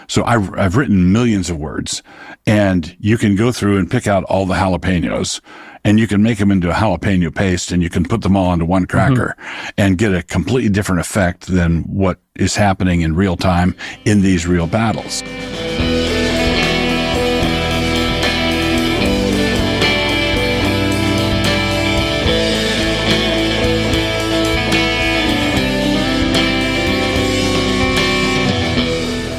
So I've written millions of words, and you can go through and pick out all the jalapenos, and you can make them into a jalapeno paste, and you can put them all into one cracker and get a completely different effect than what is happening in real time in these real battles.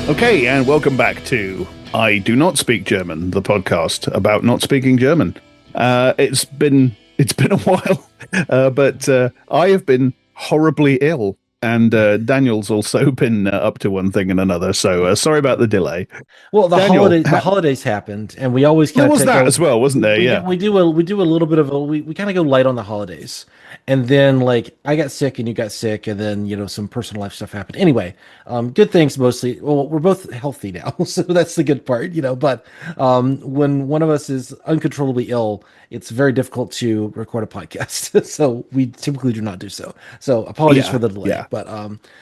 Okay, and welcome back to I Do Not Speak German, the podcast about not speaking German. It's been a while, but I have been horribly ill, and Daniel's also been up to one thing and another. So sorry about the delay. Well, the Daniel, holidays happened, and we always there kind of was that as well, wasn't there? Yeah. we do a little bit of we kind of go light on the holidays, and then like I got sick and you got sick, and then some personal life stuff happened. Anyway, good things mostly. Well, we're both healthy now, so that's the good part, But when one of us is uncontrollably ill, it's very difficult to record a podcast. So we typically do not do so. So apologies for the delay. Yeah. But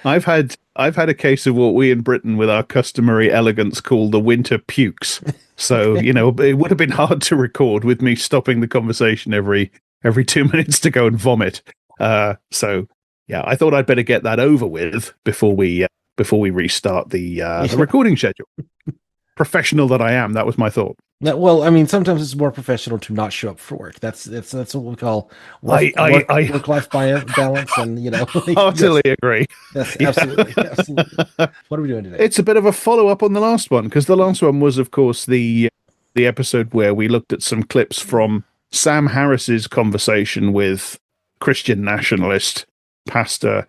I've had a case of what we in Britain, with our customary elegance, call the winter pukes. So it would have been hard to record with me stopping the conversation every 2 minutes to go and vomit. So yeah, I thought I'd better get that over with before we restart the recording schedule. Professional that I am, that was my thought. Well, I mean, sometimes it's more professional to not show up for work. That's what we call work-life balance, and Heartily agree. Yes, absolutely. What are we doing today? It's a bit of a follow-up on the last one, because the last one was, of course, the episode where we looked at some clips from Sam Harris's conversation with Christian nationalist pastor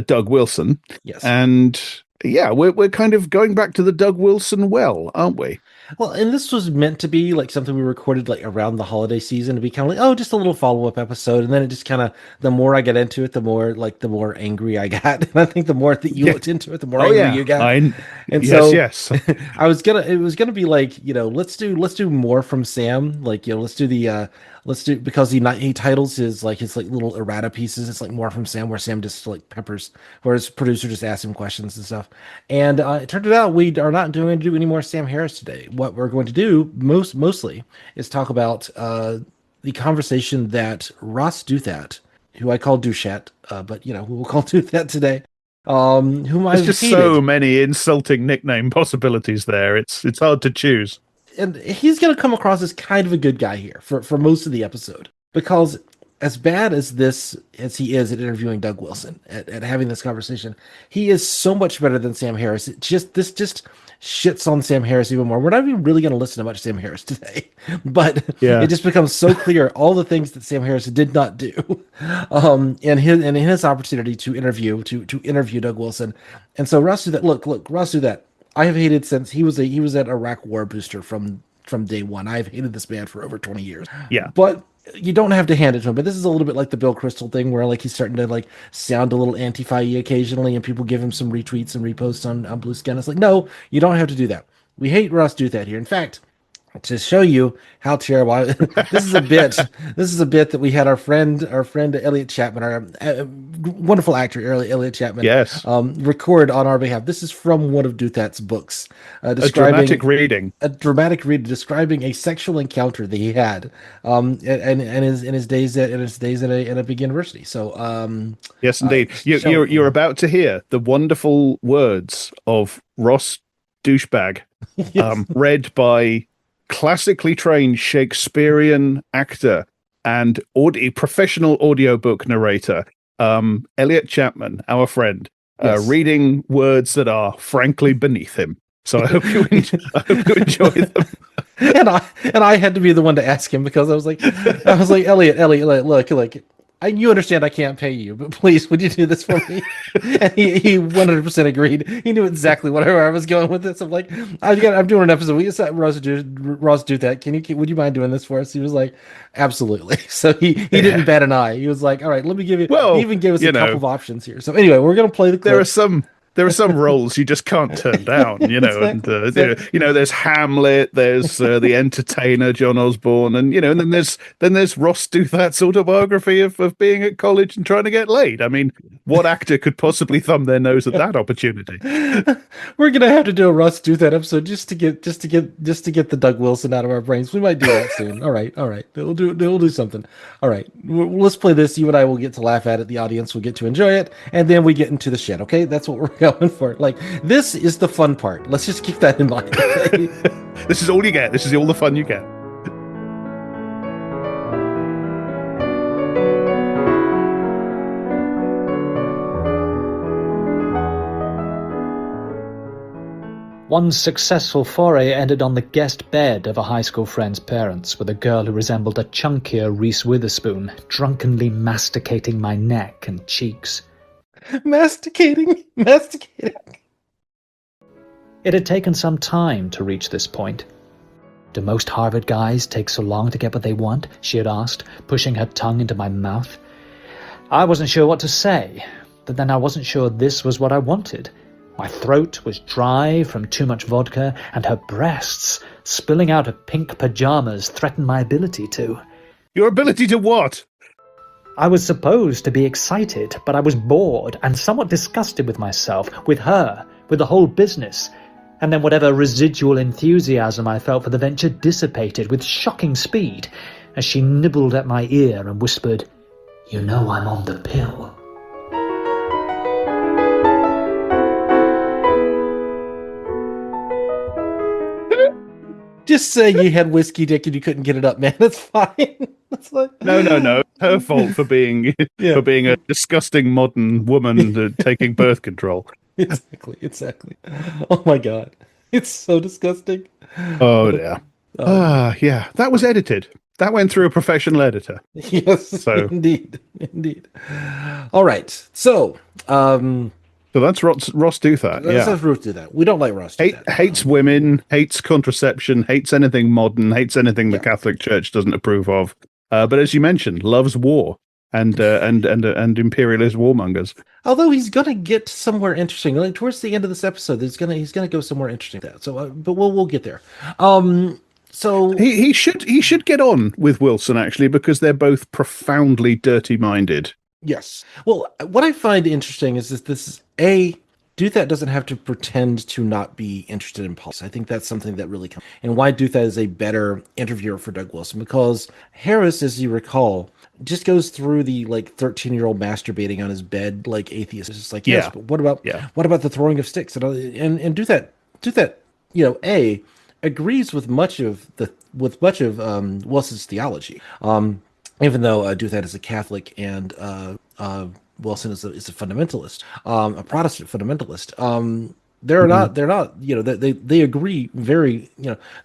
Doug Wilson. Yes. And yeah, we're kind of going back to the Doug Wilson well, aren't we? Well, and this was meant to be like something we recorded like around the holiday season, to be kind of like, oh, just a little follow-up episode. And then it just kind of, the more I get into it, the more angry I got. And I think the more that you looked into it, the more angry you got. Yes. It was gonna be like, let's do more from Sam. Like, because he titles his little errata pieces. It's like more from Sam, where Sam just like peppers, where his producer just asks him questions and stuff. And it turned out we are not going to do any more Sam Harris today. What we're going to do mostly is talk about the conversation that Ross Douthat, who I call Douchet, but we will call Douthat today. Whom I've There's just hated. so many insulting nickname possibilities there. It's hard to choose. And he's going to come across as kind of a good guy here for most of the episode, because as bad as he is at interviewing Doug Wilson, at having this conversation, he is so much better than Sam Harris. This just shits on Sam Harris even more. We're not even really going to listen to much Sam Harris today, but it just becomes so clear all the things that Sam Harris did not do, in his opportunity to interview Doug Wilson. And so Ross Douthat, I have hated since he was at Iraq War booster from day one. I've hated this man for over 20 years. Yeah. But you don't have to hand it to him. But this is a little bit like the Bill Kristol thing, where like he's starting to like sound a little anti-fi occasionally, and people give him some retweets and reposts on Blue Sky. It's like, no, you don't have to do that. We hate Ross Douthat here. In fact, to show you how terrible this is a bit that we had our friend Elliot Chapman, our wonderful actor Elliot Chapman, record on our behalf. This is from one of Douthat's books, describing a dramatic reading describing a sexual encounter that he had in his days at a big university. So yes, indeed, you're about to hear the wonderful words of Ross Douchebag, read by classically trained Shakespearean actor and professional audiobook narrator, Elliot Chapman, our friend, reading words that are frankly beneath him. So I hope you enjoy them. And I had to be the one to ask him, because I was like, Elliot, look. You understand I can't pay you, but please, would you do this for me? And he 100% agreed. He knew exactly where I was going with this. I'm like, I'm doing an episode. We said, Ross Douthat, would you mind doing this for us? He was like, absolutely. So he didn't bat an eye. He was like, all right, let me give you. Well, he even gave us a couple of options here. So anyway, we're gonna play the clip. there are some roles you just can't turn down, you know. Exactly. And you know, there's Hamlet, there's the Entertainer, John Osborne, and you know, and then there's Ross Douthat's autobiography of being at college and trying to get laid. I mean, what actor could possibly thumb their nose at that opportunity? We're gonna have to do a Ross Douthat episode just to get the Doug Wilson out of our brains. We might do that soon. All right. We'll do something. All right, let's play this. You and I will get to laugh at it. The audience will get to enjoy it, and then we get into the shit. Okay, that's what we're going for. Like, this is the fun part. Let's just keep that in mind. Okay? This is all you get. This is all the fun you get. One successful foray ended on the guest bed of a high school friend's parents with a girl who resembled a chunkier Reese Witherspoon, drunkenly masticating my neck and cheeks. Masticating. It had taken some time to reach this point. Do most Harvard guys take so long to get what they want? She had asked, pushing her tongue into my mouth. I wasn't sure what to say, but then I wasn't sure this was what I wanted. My throat was dry from too much vodka, and her breasts, spilling out of pink pajamas, threatened my ability to. Your ability to what? I was supposed to be excited, but I was bored and somewhat disgusted with myself, with her, with the whole business. And then whatever residual enthusiasm I felt for the venture dissipated with shocking speed as she nibbled at my ear and whispered, "You know I'm on the pill." Just say you had whiskey dick and you couldn't get it up, man. That's fine. That's like... No. Her fault for being a disgusting modern woman taking birth control. Exactly. Oh my god, it's so disgusting. Oh yeah. Yeah. That was edited. That went through a professional editor. Yes. So indeed. All right. So that's Ross Douthat. That's Ross Douthat. We don't like Ross Douthat. Hates women, hates contraception, hates anything modern, hates anything the Catholic Church doesn't approve of. But as you mentioned, loves war and imperialist warmongers. Although he's gonna get somewhere interesting, like towards the end of this episode, he's gonna go somewhere interesting. So, but we'll get there. So he should get on with Wilson actually, because they're both profoundly dirty-minded. Yes. Well, what I find interesting is this Douthat doesn't have to pretend to not be interested in politics. I think that's something that really comes, and why Douthat is a better interviewer for Doug Wilson, because Harris, as you recall, just goes through the 13-year-old masturbating on his bed like atheist. It's just like, yes, but what about the throwing of sticks? And Douthat, agrees with much of Wilson's theology. Even though Douthat is a Catholic and Wilson is a fundamentalist, a Protestant fundamentalist. They're not, they agree very,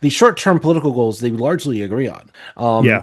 the short-term political goals they largely agree on.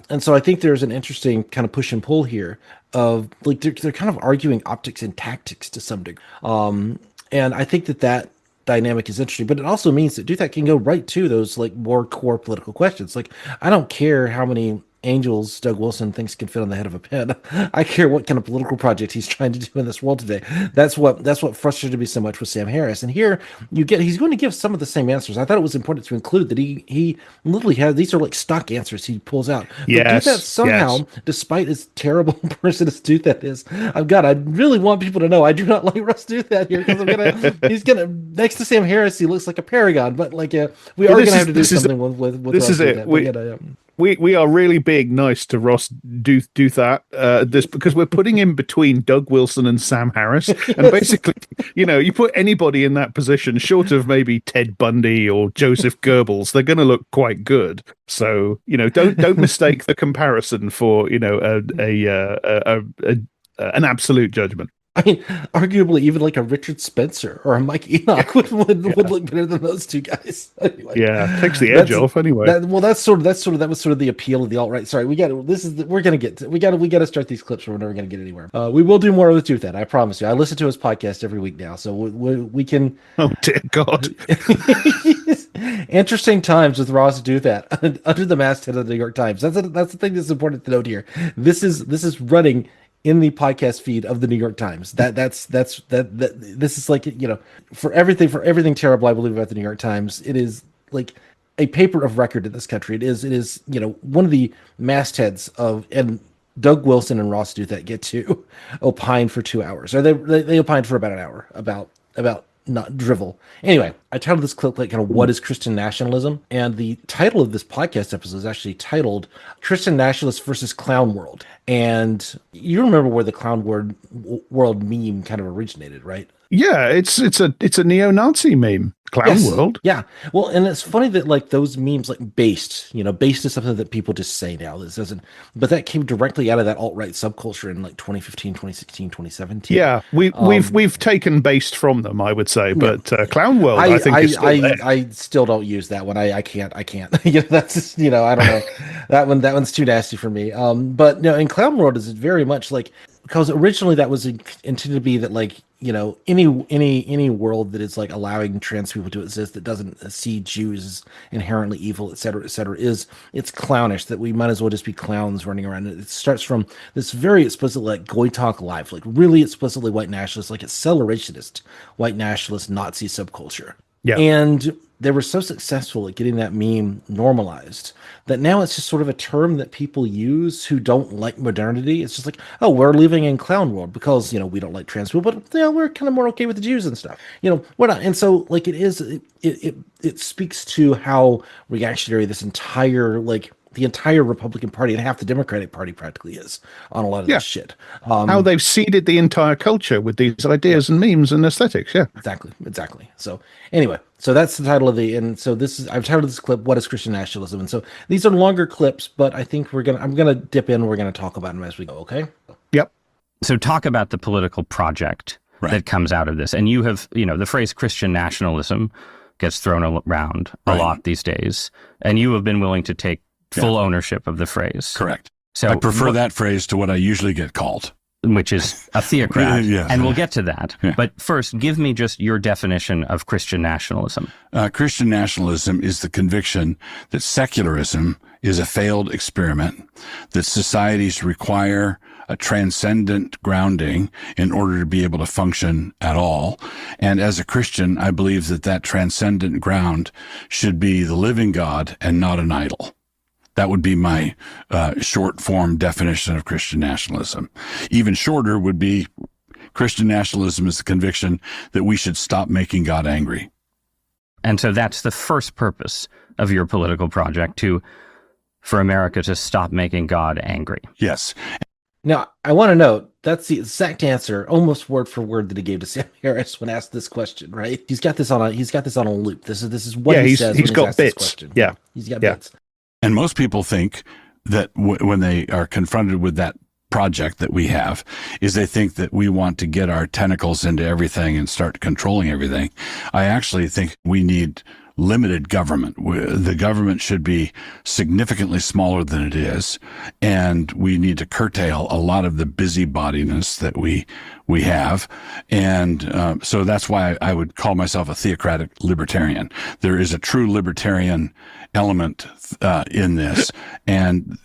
And so I think there's an interesting kind of push and pull here of they're kind of arguing optics and tactics to some degree. And I think that dynamic is interesting, but it also means that Douthat can go right to those more core political questions. I don't care how many angels Doug Wilson thinks can fit on the head of a pin. I care what kind of political project he's trying to do in this world today. That's what frustrated me so much with Sam Harris. And here he's going to give some of the same answers. I thought it was important to include that he literally has, these are stock answers he pulls out. Yes. But Douthat somehow, despite as terrible a person as Douthat is, I really want people to know I do not like Ross Douthat here, because he's gonna next to Sam Harris, he looks like a paragon, but we are going to have to do something with this Ross is it. Douthat. We are really being nice to Ross Douthat this because we're putting him between Doug Wilson and Sam Harris, and basically, you put anybody in that position, short of maybe Ted Bundy or Joseph Goebbels, they're going to look quite good. So don't mistake the comparison for an absolute judgment. I mean, arguably, even a Richard Spencer or a Mike Enoch would look better than those two guys. Anyway, takes the edge off anyway. That was sort of the appeal of the alt right. Sorry, we got to start these clips, or we're never going to get anywhere. We will do more with Douthat, I promise you. I listen to his podcast every week now, so we can. Oh dear God! Interesting times with Ross Douthat under the masthead of the New York Times. That's the thing that's important to note here. This is running in the podcast feed of the New York Times. That's this is like, you know, for everything terrible I believe about the New York Times, it is like a paper of record in this country. It is, you know, one of the mastheads of, and Doug Wilson and Ross Douthat get to opine for 2 hours, or they opine for about an hour about not drivel. Anyway, I titled this clip like kind of what is Christian nationalism, and the title of this podcast episode is actually titled Christian Nationalist versus Clown World. And you remember where the clown world meme kind of originated, right? Yeah, it's a neo-Nazi meme. Clown world. Yeah. Well, and it's funny that like those memes, like based is something that people just say now. This doesn't, but that came directly out of that alt-right subculture in like 2015, 2016, 2017. Yeah, we've taken based from them, I would say, but Clown World, I think is still there. I still don't use that one. I can't. You know, that's just, you know, I don't know. that one's too nasty for me. But no, in Clown World is very much like, because originally that was intended to be that, like, you know, any world that is like allowing trans people to exist that doesn't see Jews as inherently evil, et cetera, it's clownish, that we might as well just be clowns running around. It starts from this very explicit, like Goy Talk Live, like really explicitly white nationalist, like accelerationist white nationalist Nazi subculture. Yeah. And they were so successful at getting that meme normalized that now it's just sort of a term that people use who don't like modernity. It's just like, oh, we're living in clown world because, you know, we don't like trans people, but you know, we're kind of more okay with the Jews and stuff. You know, we're not. And so like it speaks to how reactionary this entire, like, the entire Republican Party and half the Democratic Party practically is on a lot of this shit. How they've seeded the entire culture with these ideas and memes and aesthetics. Yeah, exactly. So anyway, so that's the title of and so I've titled this clip, "What is Christian Nationalism?" And so these are longer clips, but I think I'm gonna dip in. We're gonna talk about them as we go. Okay. Yep. So talk about the political project that comes out of this, and you have, you know, the phrase Christian nationalism gets thrown around a lot these days, and you have been willing to take full ownership of the phrase. Correct. So I prefer that phrase to what I usually get called, which is a theocrat. Yes. And we'll get to that. Yeah. But first, give me just your definition of Christian nationalism. Christian nationalism is the conviction that secularism is a failed experiment, that societies require a transcendent grounding in order to be able to function at all. And as a Christian, I believe that transcendent ground should be the living God and not an idol. That would be my short form definition of Christian nationalism. Even shorter would be Christian nationalism is the conviction that we should stop making God angry. And so that's the first purpose of your political project, for America to stop making God angry. Yes. Now, I want to note, that's the exact answer, almost word for word, that he gave to Sam Harris when asked this question, right? He's got this on a loop. This is what he says. He's got bits. This question. Yeah. He's got bits. And most people think that when they are confronted with that project that we have, is they think that we want to get our tentacles into everything and start controlling everything. I actually think we need limited government. The government should be significantly smaller than it is, and we need to curtail a lot of the busybodiness that we have. And so that's why I would call myself a theocratic libertarian. There is a true libertarian element in this. And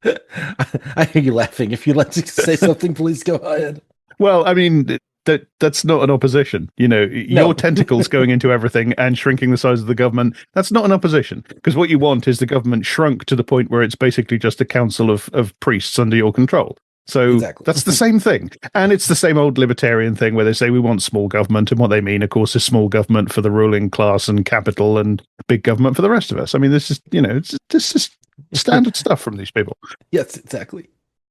I hear you laughing. If you'd like to say something, please go ahead. Well, I mean, that's not an opposition. You know, your tentacles going into everything and shrinking the size of the government, that's not an opposition. Because what you want is the government shrunk to the point where it's basically just a council of priests under your control. So that's the same thing. And it's the same old libertarian thing where they say we want small government, and what they mean, of course, is small government for the ruling class and capital, and big government for the rest of us. I mean, this is, you know, this is standard stuff from these people. Yes, exactly.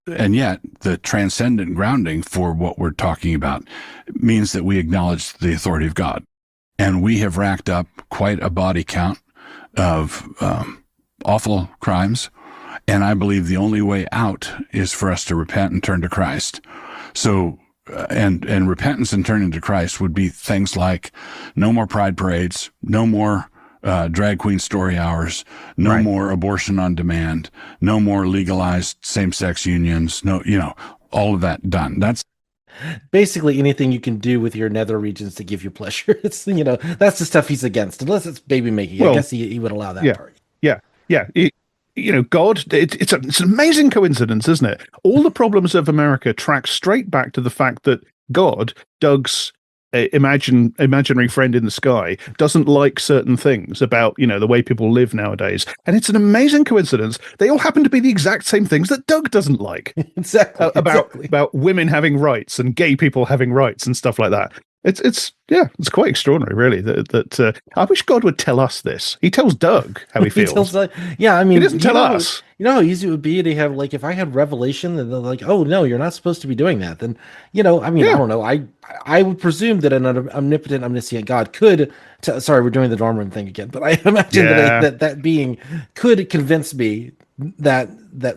And yet the transcendent grounding for what we're talking about means that we acknowledge the authority of God. And we have racked up quite a body count of awful crimes. And I believe the only way out is for us to repent and turn to Christ. So, and repentance and turning to Christ would be things like no more pride parades, no more drag queen story hours, no more abortion on demand, no more legalized same-sex unions, no, you know, all of that done. That's basically anything you can do with your nether regions to give you pleasure. It's, you know, that's the stuff he's against, unless it's baby making. I guess he would allow that part. Yeah. God, it's an amazing coincidence, isn't it? All the problems of America track straight back to the fact that God, Doug's imaginary friend in the sky, doesn't like certain things about, the way people live nowadays. And it's an amazing coincidence. They all happen to be the exact same things that Doug doesn't like. Exactly. About women having rights and gay people having rights and stuff like that. It's quite extraordinary, really. That I wish God would tell us this. He tells Doug how he feels. He doesn't tell us. You know how easy it would be to have, like, if I had revelation and they're like, oh no, you're not supposed to be doing that. Then I don't know. I would presume that an omnipotent, omniscient God could. Sorry, we're doing the Dorman thing again, but I imagine that being could convince me that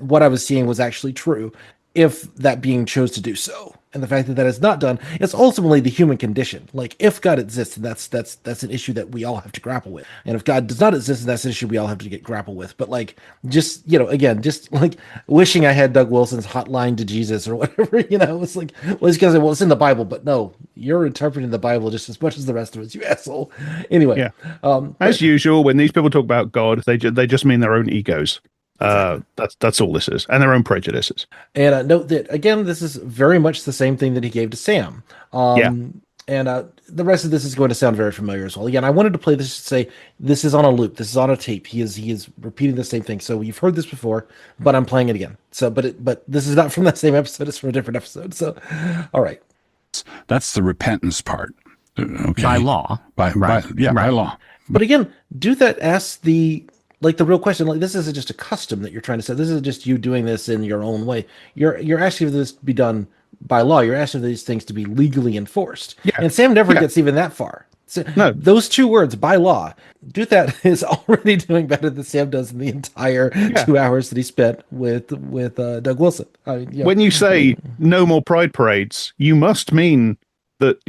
what I was seeing was actually true, if that being chose to do so. And the fact that that is not done, it's ultimately the human condition. Like, if God exists, that's an issue that we all have to grapple with. And if God does not exist, that's an issue we all have to grapple with. But like, just like wishing I had Doug Wilson's hotline to Jesus or whatever, it's like, well, it's because it's in the Bible, but no, you're interpreting the Bible just as much as the rest of us, you asshole. Anyway, as usual, when these people talk about God, they just mean their own egos. That's all this is, and their own prejudices. And note that again, this is very much the same thing that he gave to Sam. And the rest of this is going to sound very familiar as well. Again, I wanted to play this to say this is on a loop. This is on a tape. He is repeating the same thing. So you've heard this before, but I'm playing it again. So, but this is not from that same episode. It's from a different episode. So, all right. That's the repentance part. Okay. By law. By law. But again, Douthat asks the real question, like, this isn't just a custom that you're trying to set. This isn't just you doing this in your own way. You're asking for this to be done by law. You're asking for these things to be legally enforced. Yeah. And Sam never gets even that far. So no. Those two words, by law, Douthat is already doing better than Sam does in the entire 2 hours that he spent with Doug Wilson. When you say no more pride parades, you must mean that,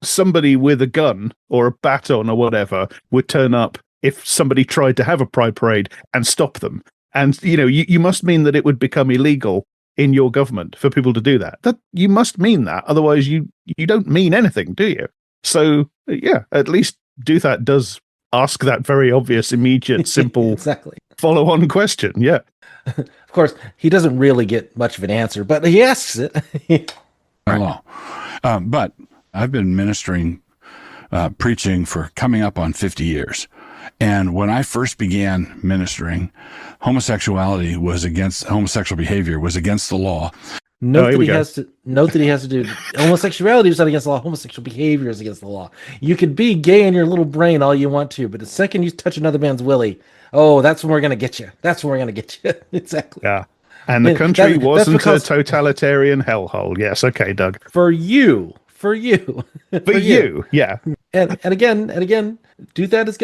somebody with a gun or a baton or whatever would turn up if somebody tried to have a pride parade and stop them. And, you must mean that it would become illegal in your government for people to do that. That you must mean that. Otherwise, you don't mean anything, do you? So, at least Douthat does ask that very obvious, immediate, simple, follow-on question. Yeah. Of course, he doesn't really get much of an answer, but he asks it. Law. But I've been ministering, preaching for coming up on 50 years. And when I first began ministering, homosexual behavior was against the law. Note that he has to do homosexuality is not against the law. Homosexual behavior is against the law. You could be gay in your little brain all you want to, but the second you touch another man's willy, that's when we're gonna get you. That's when we're gonna get you. Exactly. Yeah. And the country wasn't a totalitarian hellhole. Yes. Okay, Doug. For you. Yeah. And again, Douthat's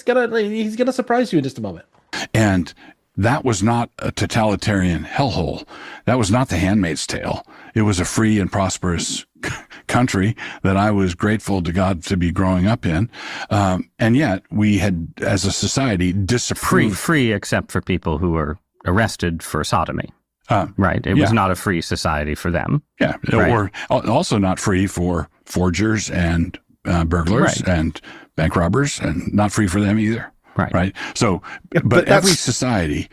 gonna surprise you in just a moment. And that was not a totalitarian hellhole. That was not The Handmaid's Tale. It was a free and prosperous country that I was grateful to God to be growing up in. And yet we had, as a society, disapproved. Free except for people who were arrested for sodomy. Right. It was not a free society for them. Yeah. Right. Or also not free for forgers and burglars and bank robbers, and not free for them either. Right. So, but every society.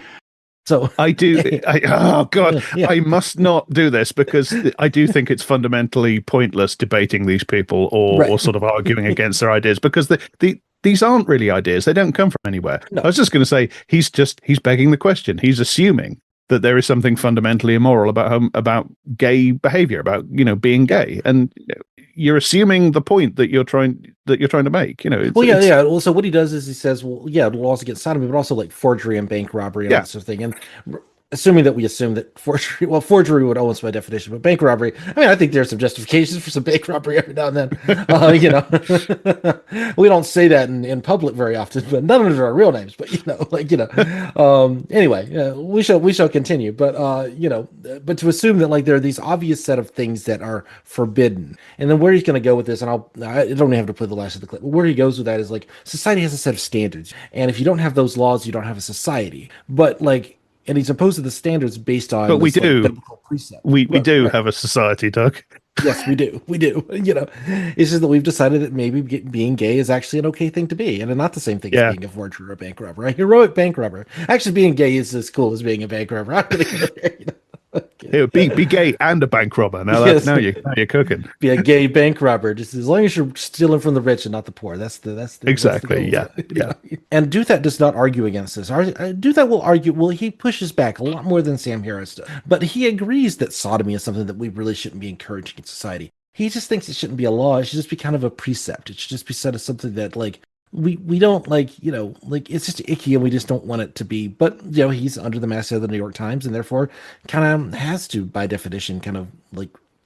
So I do. I must not do this, because I do think it's fundamentally pointless debating these people or sort of arguing against their ideas, because these aren't really ideas. They don't come from anywhere. No. I was just going to say, he's begging the question. He's assuming that there is something fundamentally immoral about gay behavior, about being gay, and you're assuming the point that you're trying to make. Well, so what he does is he says, the laws against sodomy, but also like forgery and bank robbery and that sort of thing. And assuming that we assume that forgery would almost by definition, but bank robbery, I think there's some justifications for some bank robbery every now and then. We don't say that in public very often, but none of them are real names. But anyway, we shall continue. But but to assume that there are these obvious set of things that are forbidden, and then where he's going to go with this, and I don't even have to play the last of the clip. But where he goes with that is society has a set of standards, and if you don't have those laws, you don't have a society. But and he's opposed to the standards based on. But we do. We do have a society, Doug. Yes, we do. We do. It's just that we've decided that maybe being gay is actually an okay thing to be, and not the same thing as being a forger or a bank robber. A heroic bank robber. Actually, being gay is as cool as being a bank robber. I'm really gonna, Be gay and a bank robber. Now Yes. now you're cooking. Be a gay bank robber, just as long as you're stealing from the rich and not the poor. That's the Exactly. goal. Yeah. And Douthat does not argue against this. Douthat will argue. Well, he pushes back a lot more than Sam Harris does, but he agrees that sodomy is something that we really shouldn't be encouraging in society. He just thinks it shouldn't be a law. It should just be kind of a precept. It should just be said as something that we don't it's just icky and we just don't want it to be. But he's under the masthead of the New York Times and therefore kind of has to, by definition, kind of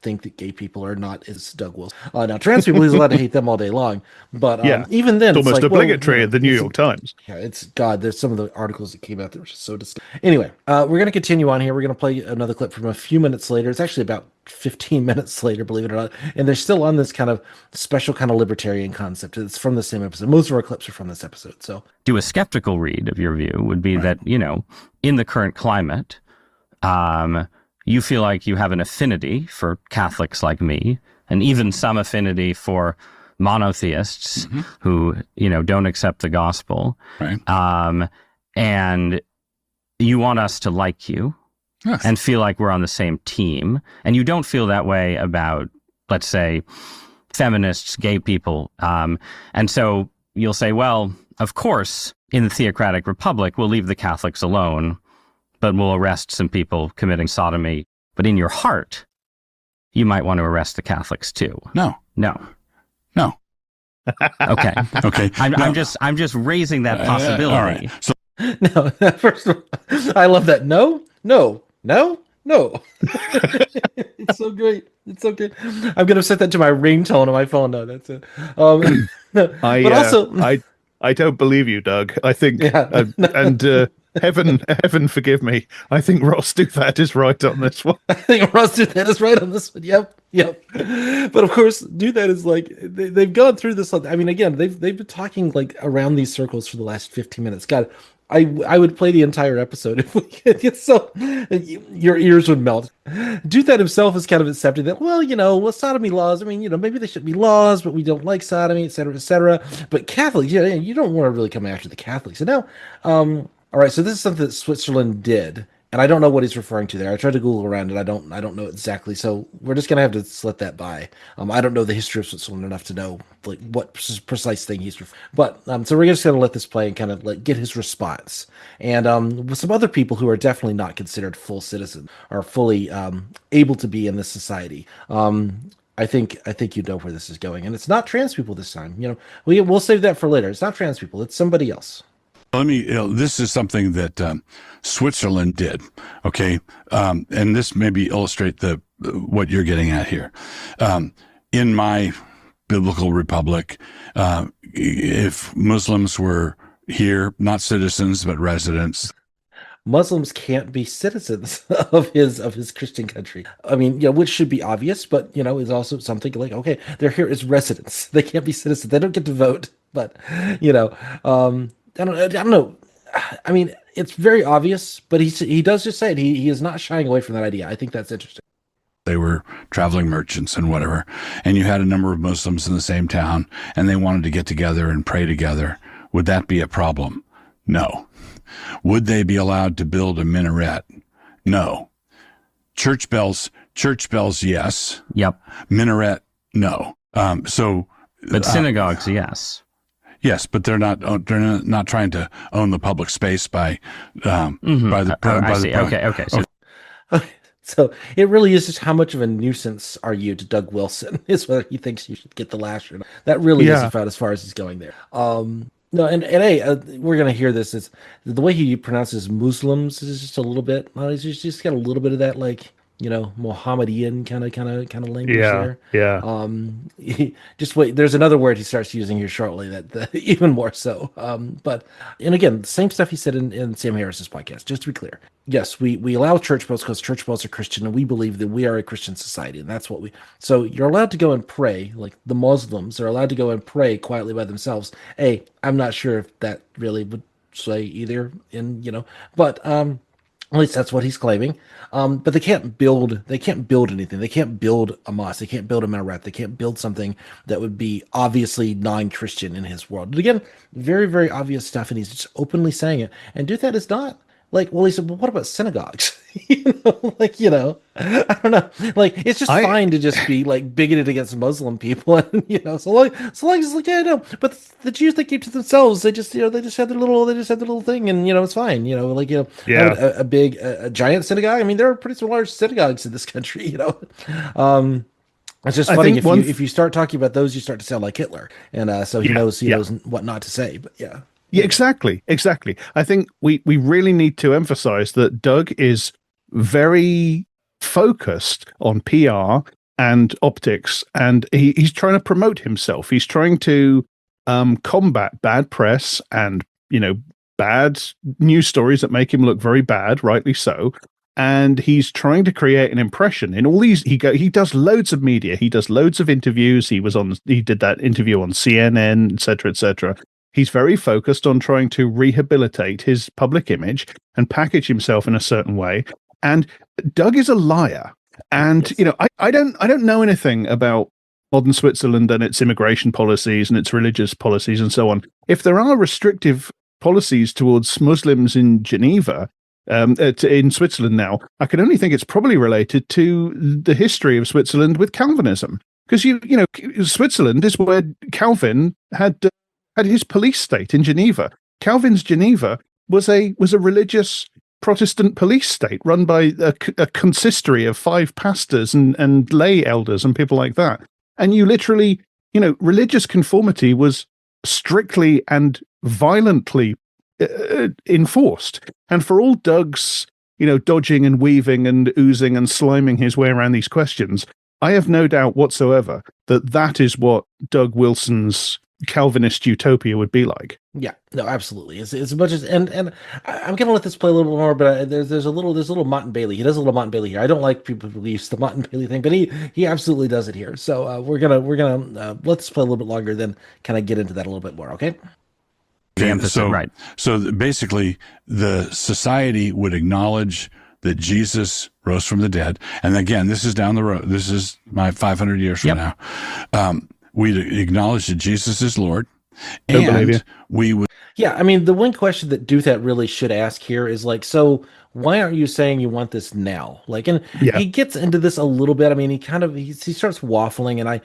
think that gay people are not as Doug Wilson. Now trans people, he's allowed to hate them all day long, but even then it's almost obligatory at the New York Times. Yeah, it's God. There's some of the articles that came out that were just so disgusting. Anyway, we're going to continue on here. We're going to play another clip from a few minutes later. It's actually about 15 minutes later, believe it or not, and they're still on this kind of special kind of libertarian concept. It's from the same episode. Most of our clips are from this episode. So, do a skeptical read of your view would be that in the current climate, you feel like you have an affinity for Catholics like me, and even some affinity for monotheists who don't accept the gospel, Right. and you want us to like you. Yes. And feel like we're on the same team. And you don't feel that way about, let's say, feminists, gay people. And so you'll say, well, of course, in the theocratic republic, we'll leave the Catholics alone, but we'll arrest some people committing sodomy. But in your heart, you might want to arrest the Catholics too. No. Okay. Okay. I'm just raising that possibility. All right. So no, first of all, I love that. No. It's so great. It's so good. I'm gonna set that to my ringtone on my phone. No, that's it. But also, I don't believe you, Doug. I think, heaven forgive me. I think Ross Douthat is right on this one. I think Ross Douthat is right on this one. Yep. But of course, Douthat is they've gone through this. I mean, again, they've been talking around these circles for the last 15 minutes. God, I would play the entire episode if we could get so your ears would melt. Douthat himself has kind of accepted that, well, sodomy laws, I mean, maybe they should be laws, but we don't like sodomy, et cetera, et cetera. But Catholics, you don't want to really come after the Catholics. And now, all right, so this is something that Switzerland did. And I don't know what he's referring to there. I tried to Google around it. I don't know exactly. So we're just gonna have to let that by. I don't know the history of Switzerland enough to know what precise thing he's referring. But so we're just gonna let this play and kind of get his response. And with some other people who are definitely not considered full citizens or fully able to be in this society. I think you know where this is going, and it's not trans people this time. We'll save that for later. It's not trans people. It's somebody else. let me, this is something that Switzerland did. Okay. And this maybe illustrate what you're getting at here. In my biblical republic, if Muslims were here, not citizens, but residents, Muslims can't be citizens of his Christian country. I mean, which should be obvious, but is also something like, okay, they're here as residents. They can't be citizens. They don't get to vote. But I don't know. I mean, it's very obvious, but he does just say it. He is not shying away from that idea. I think that's interesting. they were traveling merchants and whatever, and you had a number of Muslims in the same town, and they wanted to get together and pray together. Would that be a problem? No. Would they be allowed to build a minaret? No. Church bells, yes. Yep. Minaret, no. But synagogues, yes. Yes, but they're not trying to own the public space by the. I see. Okay. So it really is just how much of a nuisance are you to Doug Wilson is whether he thinks you should get the lash or not. That really is about as far as he's going there. No, and we're gonna hear this. It's the way he pronounces Muslims is just a little bit. He's just got a little bit of that Mohammedan kind of language there. Yeah. Just wait. There's another word he starts using here shortly that even more so. And again, same stuff he said in Sam Harris's podcast. Just to be clear, yes, we allow church bells because church bells are Christian, and we believe that we are a Christian society, and that's what we. So you're allowed to go and pray, like the Muslims are allowed to go and pray quietly by themselves. I'm not sure if that really would sway either. But At least that's what he's claiming. But they can't build anything. They can't build a mosque. They can't build a minaret. They can't build something that would be obviously non-Christian in his world. And again, very, very obvious stuff, and he's just openly saying it. And Douthat is not like, well, he said, well, what about synagogues? I don't know. Like, it's just fine to just be like bigoted against Muslim people, and so long as it's like, yeah, no. But the Jews, they keep to themselves. They just had their little thing, and it's fine. A giant synagogue. I mean, there are pretty large synagogues in this country. It's just funny if you start talking about those, you start to sound like Hitler, and so he knows what not to say. But yeah. Yeah, exactly. I think we really need to emphasize that Doug is very focused on PR and optics, and he's trying to promote himself. He's trying to combat bad press and bad news stories that make him look very bad, rightly so. And he's trying to create an impression in all these. He does loads of media. He does loads of interviews. He did that interview on CNN, etc., etc. He's very focused on trying to rehabilitate his public image and package himself in a certain way. And Doug is a liar. And I don't know anything about modern Switzerland and its immigration policies and its religious policies and so on. If there are restrictive policies towards Muslims in Geneva, in Switzerland now, I can only think it's probably related to the history of Switzerland with Calvinism, because Switzerland is where Calvin had his police state in Geneva. Calvin's Geneva was a religious Protestant police state run by a consistory of 5 pastors and lay elders and people like that. And you literally, religious conformity was strictly and violently enforced. And for all Doug's, dodging and weaving and oozing and sliming his way around these questions, I have no doubt whatsoever that is what Doug Wilson's Calvinist utopia would be like. Yeah, no, absolutely. As much as and I'm gonna let this play a little bit more, but there's a little Mott and Bailey. He does a little Mott and Bailey here. I don't like people who use the Mott and Bailey thing, but he absolutely does it here. So we're gonna let this play a little bit longer, then kind of get into that a little bit more. Okay. Right. So basically, the society would acknowledge that Jesus rose from the dead, and again, this is down the road. This is my 500 years from now. We'd acknowledge that Jesus is Lord, and we would. Yeah, I mean, the one question that Douthat really should ask here is like, so why aren't you saying you want this now? Like, and he gets into this a little bit. I mean, he starts waffling, and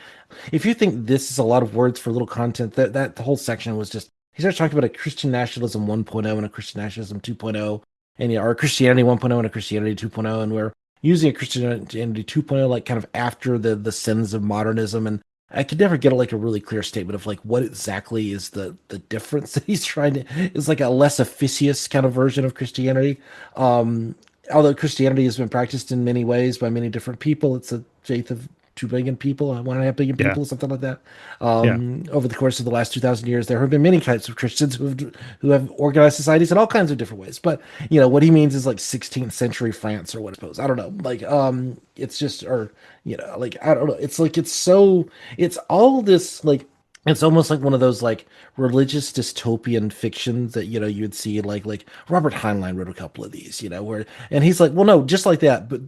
if you think this is a lot of words for little content, that whole section was just, he starts talking about a Christian nationalism 1.0 and a Christian nationalism 2.0, and or a Christianity 1.0 and a Christianity 2.0, and we're using a Christianity 2.0 like kind of after the sins of modernism, and I could never get a really clear statement of like what exactly is the difference that he's trying to. It's like a less officious kind of version of Christianity. Although Christianity has been practiced in many ways by many different people, it's a faith of 2 billion people, 1.5 billion people, something like that. Over the course of the last 2,000 years, there have been many types of Christians who have organized societies in all kinds of different ways. But what he means is like 16th century France or what I suppose. I don't know. Like it's just I don't know. It's like it's all this like. It's almost like one of those like religious dystopian fictions that you'd see like Robert Heinlein wrote a couple of these, where and he's like, well, no, just like that, but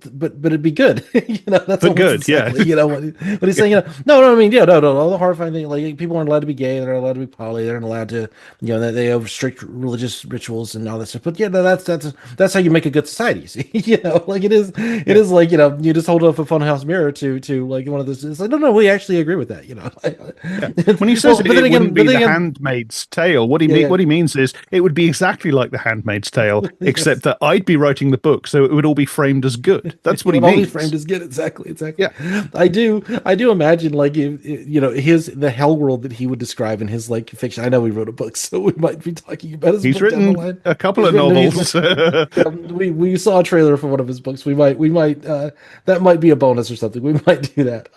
it'd be good, that's but good, exactly, what he's saying, no, I mean, no, all the horrifying thing, like people aren't allowed to be gay, they're not allowed to be poly, they're not allowed to, they have strict religious rituals and all that stuff, but that's how you make a good society, see? Like it is like you just hold up a funhouse mirror to like one of those. It's like no, we actually agree with that, When he says it wouldn't be the Handmaid's Tale, what he means is it would be exactly like the Handmaid's Tale, except that I'd be writing the book, so it would all be framed as good. That's what he means. All be framed as good, exactly. Yeah, I do imagine like the hell world that he would describe in his like fiction. I know he wrote a book, so we might be talking about his. He's book down the written line. a couple of novels. We saw a trailer for one of his books. We might that might be a bonus or something. We might do that.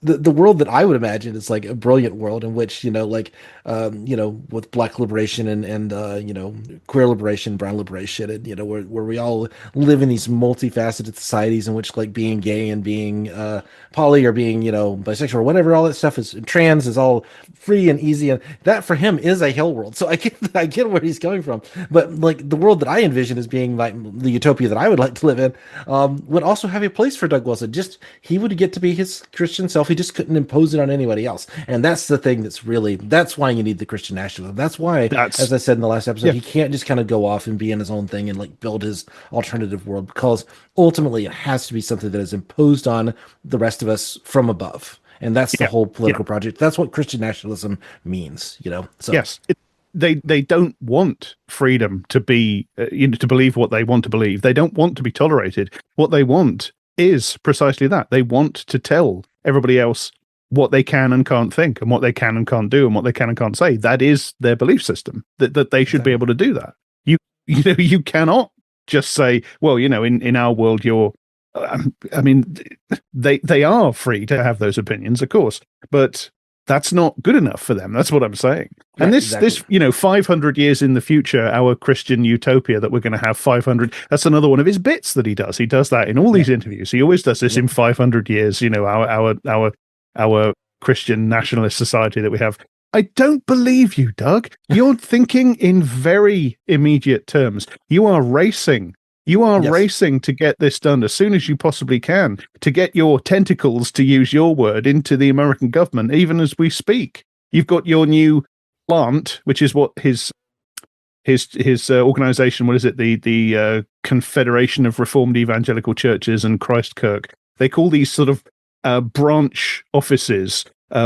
the world that I would imagine is like a brilliant world in which, with black liberation and queer liberation, brown liberation, and, where we all live in these multifaceted societies in which like being gay and being poly or being, bisexual or whatever, all that stuff is trans is all free and easy. And that for him is a hell world. So I get where he's coming from. But like the world that I envision as being like the utopia that I would like to live in would also have a place for Doug Wilson. Just he would get to be his Christian self. He just couldn't impose it on anybody else. And that's the thing that's why you need the Christian nationalism. That's why, as I said in the last episode, he can't just kind of go off and be in his own thing and like build his alternative world, because ultimately it has to be something that is imposed on the rest of us from above. And that's the whole political project. That's what Christian nationalism means, So yes, they don't want freedom to be, to believe what they want to believe. They don't want to be tolerated. What they want is precisely that. They want to tell everybody else what they can and can't think, and what they can and can't do, and what they can and can't say. That is their belief system. That they should be able to do that. You cannot just say, well, in our world, you're. I mean, they are free to have those opinions, of course, but that's not good enough for them. That's what I'm saying. And this 500 years in the future, our Christian utopia that we're going to have 500. That's another one of his bits that he does. He does that in all these interviews. He always does this in 500 years. Our Christian nationalist society that we have. I don't believe you, Doug. You're thinking in very immediate terms. You are racing. You are racing to get this done as soon as you possibly can, to get your tentacles, to use your word, into the American government, even as we speak. You've got your new plant, which is what his organization, what is it? The Confederation of Reformed Evangelical Churches and Christkirk. They call these sort of branch offices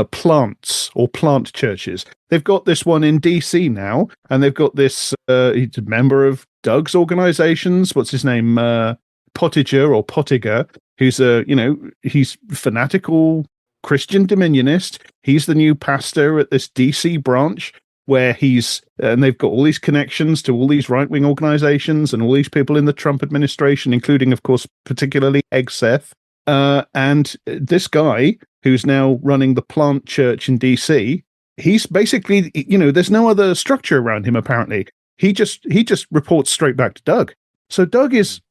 plants or plant churches. They've got this one in DC now, and they've got this he's a member of Doug's organizations. What's his name? Pottiger, who's he's fanatical Christian dominionist. He's the new pastor at this DC branch where and they've got all these connections to all these right-wing organizations and all these people in the Trump administration, including, of course, particularly Exeth. And this guy who's now running the plant church in DC, he's basically, there's no other structure around him, apparently. He just reports straight back to Doug. So Doug is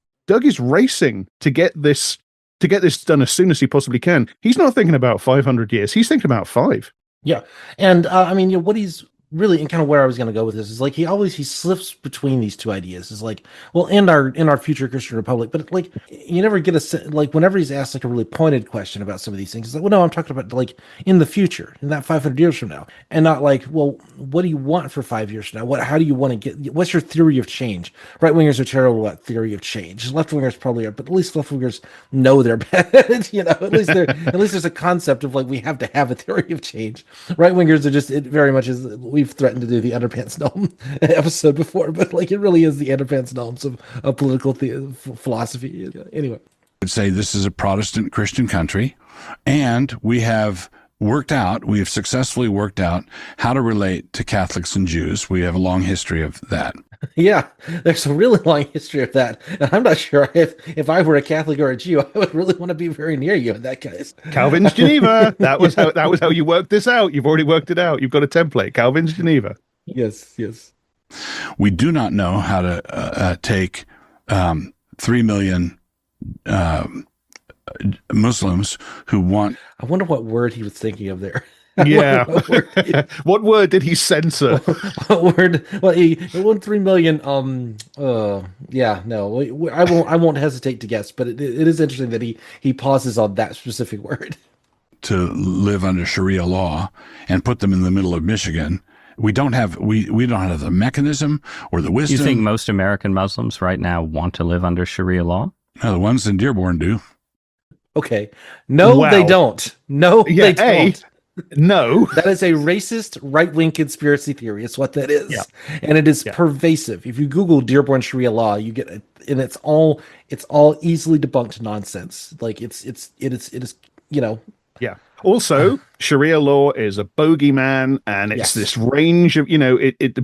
racing to get this done as soon as he possibly can. He's not thinking about 500 years. He's thinking about 5. Yeah. And what he's really, and kind of where I was going to go with this is like he slips between these two ideas. Is like, well, in our future Christian Republic, but like you never get whenever he's asked like a really pointed question about some of these things, it's like, well, no, I'm talking about like in the future, in that 500 years from now, and not like, well, what do you want for 5 years from now? How do you want to get? What's your theory of change? Right wingers are terrible at theory of change. Left wingers probably are, but at least left wingers know they're bad. At least there's a concept of like we have to have a theory of change. Right wingers are just, it very much is. We've threatened to do the underpants gnome episode before, but like it really is the underpants gnomes of political philosophy. Anyway, I would say this is a Protestant Christian country, and we have successfully worked out how to relate to Catholics and Jews. We have a long history of that. Yeah, there's a really long history of that. And I'm not sure if I were a Catholic or a Jew, I would really want to be very near you in that case. Calvin's Geneva. That was how you worked this out. You've already worked it out. You've got a template. Calvin's Geneva. Yes. We do not know how to take 3 million Muslims who want. I wonder what word he was thinking of there. Yeah. What word did he censor? What word? Well, he won 3 million. Yeah, no, I won't hesitate to guess, but it is interesting that he pauses on that specific word. To live under Sharia law and put them in the middle of Michigan. We don't have the mechanism or the wisdom. You think most American Muslims right now want to live under Sharia law? No, the ones in Dearborn do. Okay. No, wow. They don't. No, they don't. No. That is a racist right-wing conspiracy theory. It's what that is. Yeah. And it is pervasive. If you Google Dearborn Sharia law, you get it, and it's all easily debunked nonsense. Like it is. Yeah. Also, Sharia law is a bogeyman, and it's this range of,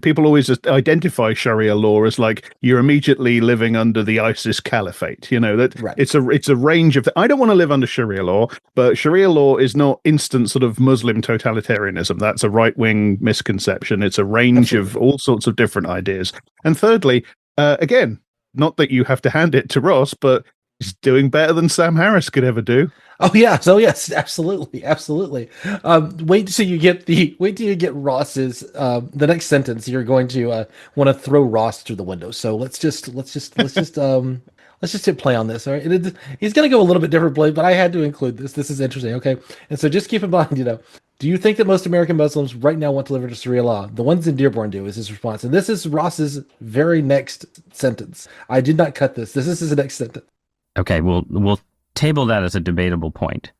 people always just identify Sharia law as like you're immediately living under the ISIS caliphate. It's a range of. I don't want to live under Sharia law, but Sharia law is not instant sort of Muslim totalitarianism. That's a right-wing misconception. It's a range of all sorts of different ideas. And thirdly, again, not that you have to hand it to Ross, but he's doing better than Sam Harris could ever do. Oh yeah, so yes, absolutely. Wait till you get Ross's the next sentence. You're going to want to throw Ross through the window. So let's just hit play on this. All right, he's going to go a little bit different play, but I had to include this. This is interesting. Okay, and so just keep in mind, do you think that most American Muslims right now want to live under Sharia law? The ones in Dearborn do, is his response, and this is Ross's very next sentence. I did not cut this. This is his next sentence. Okay, we'll table that as a debatable point.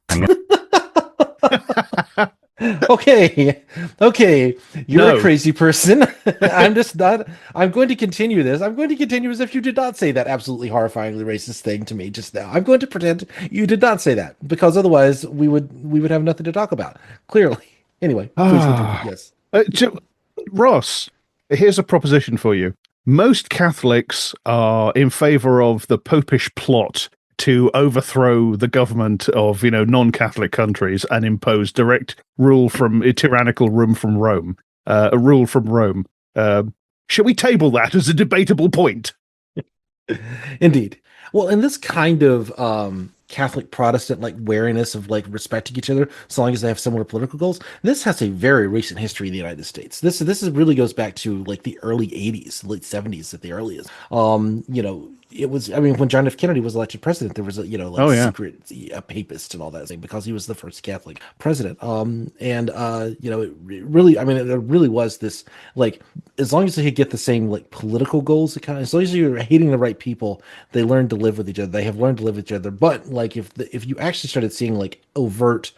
Okay, you're a crazy person. I'm just not. I'm going to continue this. I'm going to continue as if you did not say that absolutely horrifyingly racist thing to me just now. I'm going to pretend you did not say that, because otherwise we would have nothing to talk about. Clearly. Anyway, please continue. Yes. Ross, here's a proposition for you. Most Catholics are in favor of the popish plot to overthrow the government of, non-Catholic countries and impose direct rule from a tyrannical rule from Rome. Should we table that as a debatable point? Indeed. Well, in this kind of Catholic Protestant wariness of respecting each other, so long as they have similar political goals, this has a very recent history in the United States. This really goes back to the early 80s, late 70s at the earliest. It was, when John F. Kennedy was elected president, there was secret papist and all that thing, because he was the first Catholic president. It really was this, as long as they could get the same political goals, as long as you're hating the right people, they learned to live with each other. They have learned to live with each other. But if you actually started seeing overt,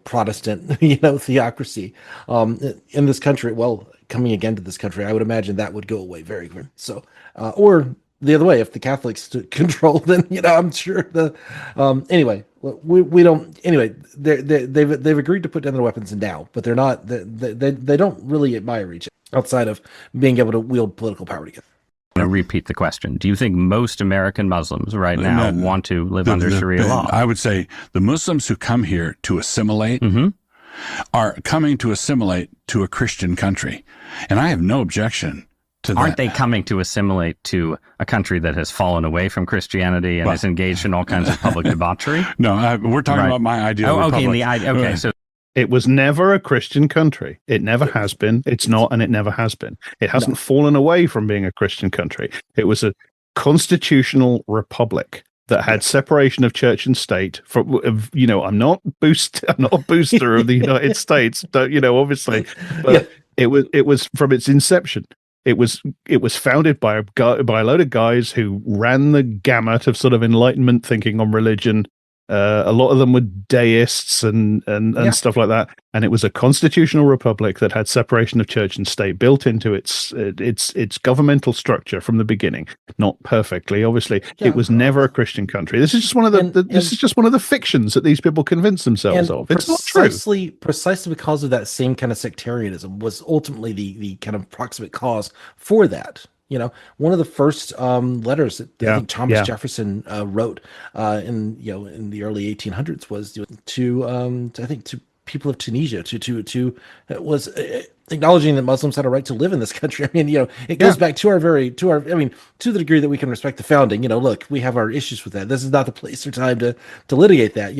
Protestant, theocracy, in this country, coming again to this country, I would imagine that would go away very quickly. So, or the other way, if the Catholics took control, then I'm sure anyway, we don't. Anyway, they've agreed to put down their weapons now, but they're not. They don't really admire each other outside of being able to wield political power together. I'm going to repeat the question. Do you think most American Muslims right now want to live under Sharia law? I would say the Muslims who come here to assimilate are coming to assimilate to a Christian country, and I have no objection. Aren't they coming to assimilate to a country that has fallen away from Christianity and is engaged in all kinds of public debauchery? No, we're talking about my ideal republic. Okay, so it was never a Christian country. It never has been. It's not, and it never has been. It hasn't fallen away from being a Christian country. It was a constitutional republic that had separation of church and state. I'm not a booster of the United States, obviously, but it was from its inception. It was founded by a load of guys who ran the gamut of sort of Enlightenment thinking on religion. A lot of them were deists and stuff like that. And it was a constitutional republic that had separation of church and state built into its governmental structure from the beginning. Not perfectly, obviously. It was never a Christian country. This is just one of the fictions that these people convince themselves of. It's not true. Precisely because of that same kind of sectarianism was ultimately the kind of proximate cause for that. One of the first letters that I think Thomas Jefferson wrote in the early 1800s was to people of Tunisia was acknowledging that Muslims had a right to live in this country. It goes back to to the degree that we can respect the founding. Look, we have our issues with that. This is not the place or time to litigate that.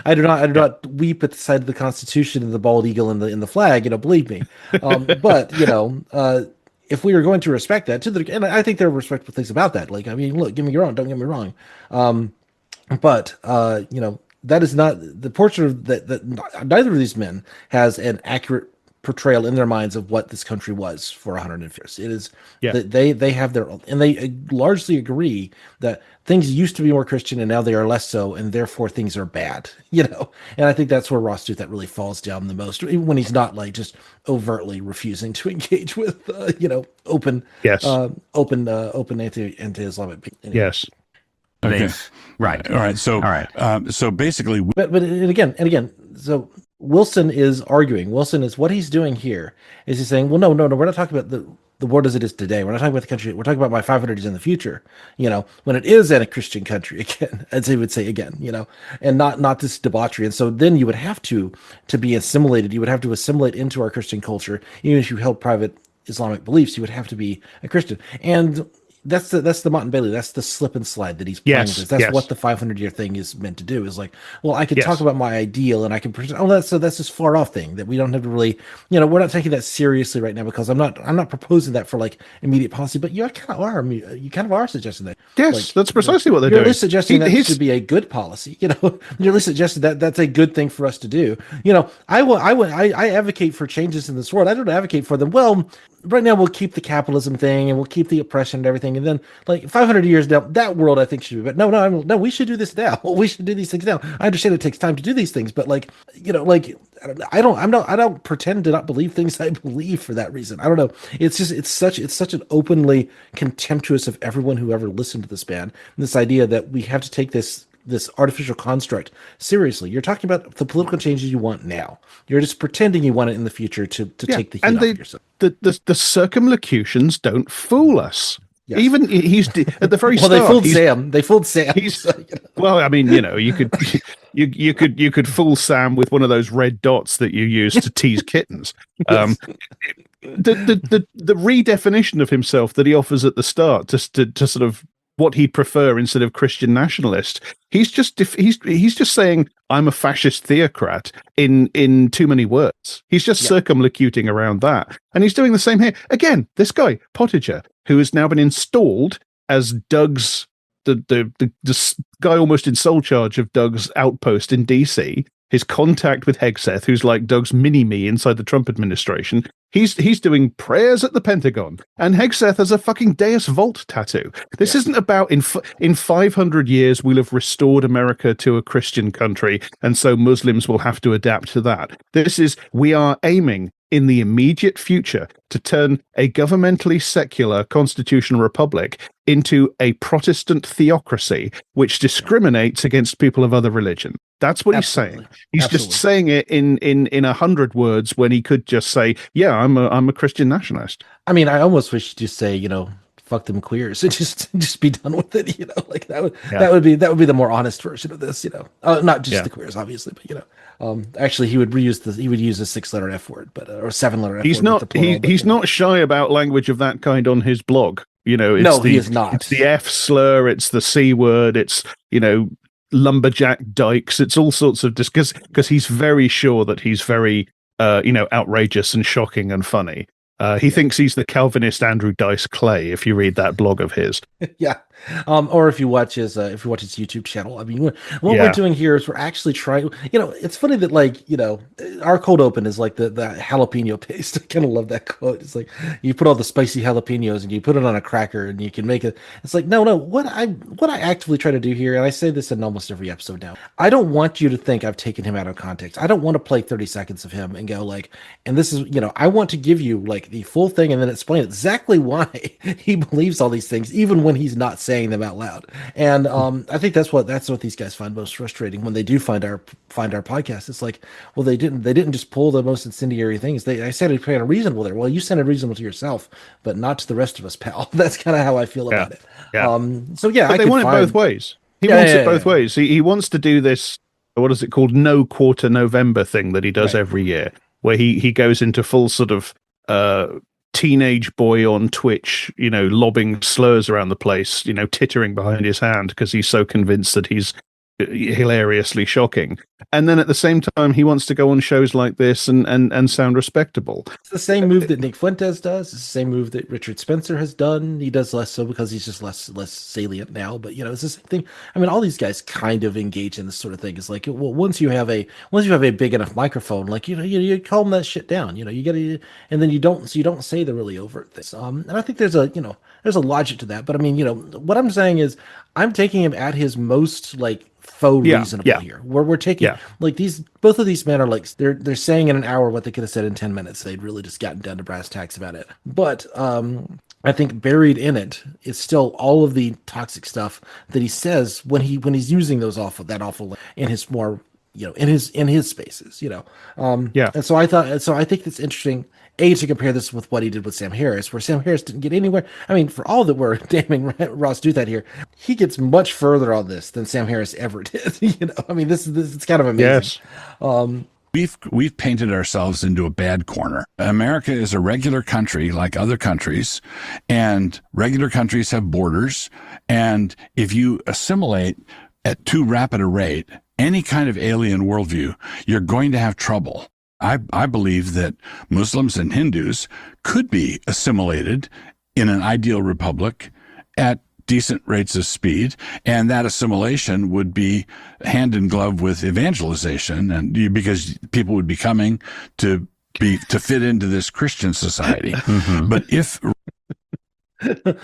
I do not weep at the sight of the Constitution and the bald eagle in the flag. Believe me. But if we are going to respect that and I think there are respectful things about that. Look, don't get me wrong. But that is not the portrait of that neither of these men has an accurate portrayal in their minds of what this country was for 150 years. It is that they have their own, and they largely agree that things used to be more Christian and now they are less so, and therefore things are bad. And I think that's where Ross Douthat really falls down the most, even when he's not just overtly refusing to engage with open anti-Islamic people. Yes. Okay. Right. All right. So, All right. So basically, But and again, so Wilson is arguing. Wilson is what he's doing here is he's saying, well, no, we're not talking about the world as it is today. We're not talking about the country. We're talking about my 500 years in the future. When it is in a Christian country again, as he would say again. And not this debauchery. And so then you would have to be assimilated. You would have to assimilate into our Christian culture, even if you held private Islamic beliefs. You would have to be a Christian. And that's the Mott and Bailey. That's the slip and slide that he's playing with. That's what the 500-year thing is meant to do. Is like, well, I can talk about my ideal and I can pretend. Oh, that's this far off thing that we don't have to really. We're not taking that seriously right now because I'm not proposing that for like immediate policy. But you kind of are. You kind of are suggesting that. Yes, that's precisely what they're doing. You're doing. at least suggesting that should be a good policy. You're at least suggesting that that's a good thing for us to do. I advocate for changes in this world. I don't advocate for them. Well, right now we'll keep the capitalism thing and we'll keep the oppression and everything. And then like 500 years down, that world I think should be, but no, we should do this now. We should do these things now. I understand it takes time to do these things, but I don't pretend to not believe things I believe for that reason. I don't know. It's such an openly contemptuous of everyone who ever listened to this band. And this idea that we have to take this artificial construct seriously. You're talking about the political changes you want now. You're just pretending you want it in the future to take the heat off of yourself. The circumlocutions don't fool us. Yes. Even he's at the very start. Well, they fooled Sam. Well, I mean, you could fool Sam with one of those red dots that you use to tease kittens. The redefinition of himself that he offers at the start, just to sort of what he'd prefer instead of Christian nationalist. He's just saying I'm a fascist theocrat in too many words. He's just circumlocuting around that, and he's doing the same here again. This guy Pottinger, who has now been installed as Doug's the guy almost in sole charge of Doug's outpost in DC. His contact with Hegseth, who's like Doug's mini-me inside the Trump administration, he's doing prayers at the Pentagon, and Hegseth has a fucking Deus Vult tattoo. This isn't about in 500 years we'll have restored America to a Christian country, and so Muslims will have to adapt to that. This is, we are aiming in the immediate future to turn a governmentally secular constitutional republic into a Protestant theocracy which discriminates against people of other religion. That's what he's saying. He's just saying it in 100 words when he could just say, "Yeah, I'm a Christian nationalist." I mean, I almost wish you'd just say, fuck them queers, and just be done with it. Like that would be the more honest version of this. Not just the queers, obviously, but actually, he would use a 6-letter F word, but or 7-letter F word. He's not shy about language of that kind on his blog. He is not. It's the F slur. It's the C word. It's lumberjack dykes. It's all sorts of because he's very sure that he's very outrageous and shocking and funny. He thinks he's the Calvinist Andrew Dice Clay. If you read that blog of his, or if you watch his YouTube channel. I mean, what we're doing here is we're actually trying. It's funny that our cold open is like the jalapeno paste. I kind of love that quote. It's like you put all the spicy jalapenos and you put it on a cracker and you can make it. It's like no. What I actively try to do here, and I say this in almost every episode now. I don't want you to think I've taken him out of context. I don't want to play 30 seconds of him and go like, and this is I want to give you like the full thing and then explain exactly why he believes all these things, even when he's not saying them out loud. And I think that's what these guys find most frustrating when they do find our podcast. It's like, well, they didn't just pull the most incendiary things. I said it kind of reasonable there. Well, you sounded reasonable to yourself, but not to the rest of us, pal. That's kind of how I feel about it. But they want it both ways. He wants it both ways. He wants to do this. What is it called? No Quarter November thing that he does every year, where he goes into full sort of teenage boy on Twitch, lobbing slurs around the place, tittering behind his hand because he's so convinced that he's hilariously shocking. And then at the same time, he wants to go on shows like this and sound respectable. It's the same move that Nick Fuentes does. It's the same move that Richard Spencer has done. He does less so because he's just less salient now. But it's the same thing. I mean, all these guys kind of engage in this sort of thing. It's like, well, once you have a big enough microphone, like you calm that shit down. You get it, and then you don't say the really overt things. And I think there's a logic to that. But I mean, what I'm saying is, I'm taking him at his most like faux reasonable here, where we're taking like both of these men are like they're saying in an hour what they could have said in 10 minutes. They'd really just gotten down to brass tacks about it. But I think buried in it is still all of the toxic stuff that he says when he's using that awful in his more, in his spaces, Yeah. And so I think it's interesting, to compare this with what he did with Sam Harris, where Sam Harris didn't get anywhere. I mean, for all that we're damning Ross Douthat here, he gets much further on this than Sam Harris ever did. I mean, this it's kind of amazing. Yes. We've painted ourselves into a bad corner. America is a regular country like other countries, and regular countries have borders. And if you assimilate at too rapid a rate any kind of alien worldview, you're going to have trouble. I believe that Muslims and Hindus could be assimilated in an ideal republic at decent rates of speed, and that assimilation would be hand in glove with evangelization, and because people would be coming to fit into this Christian society. But if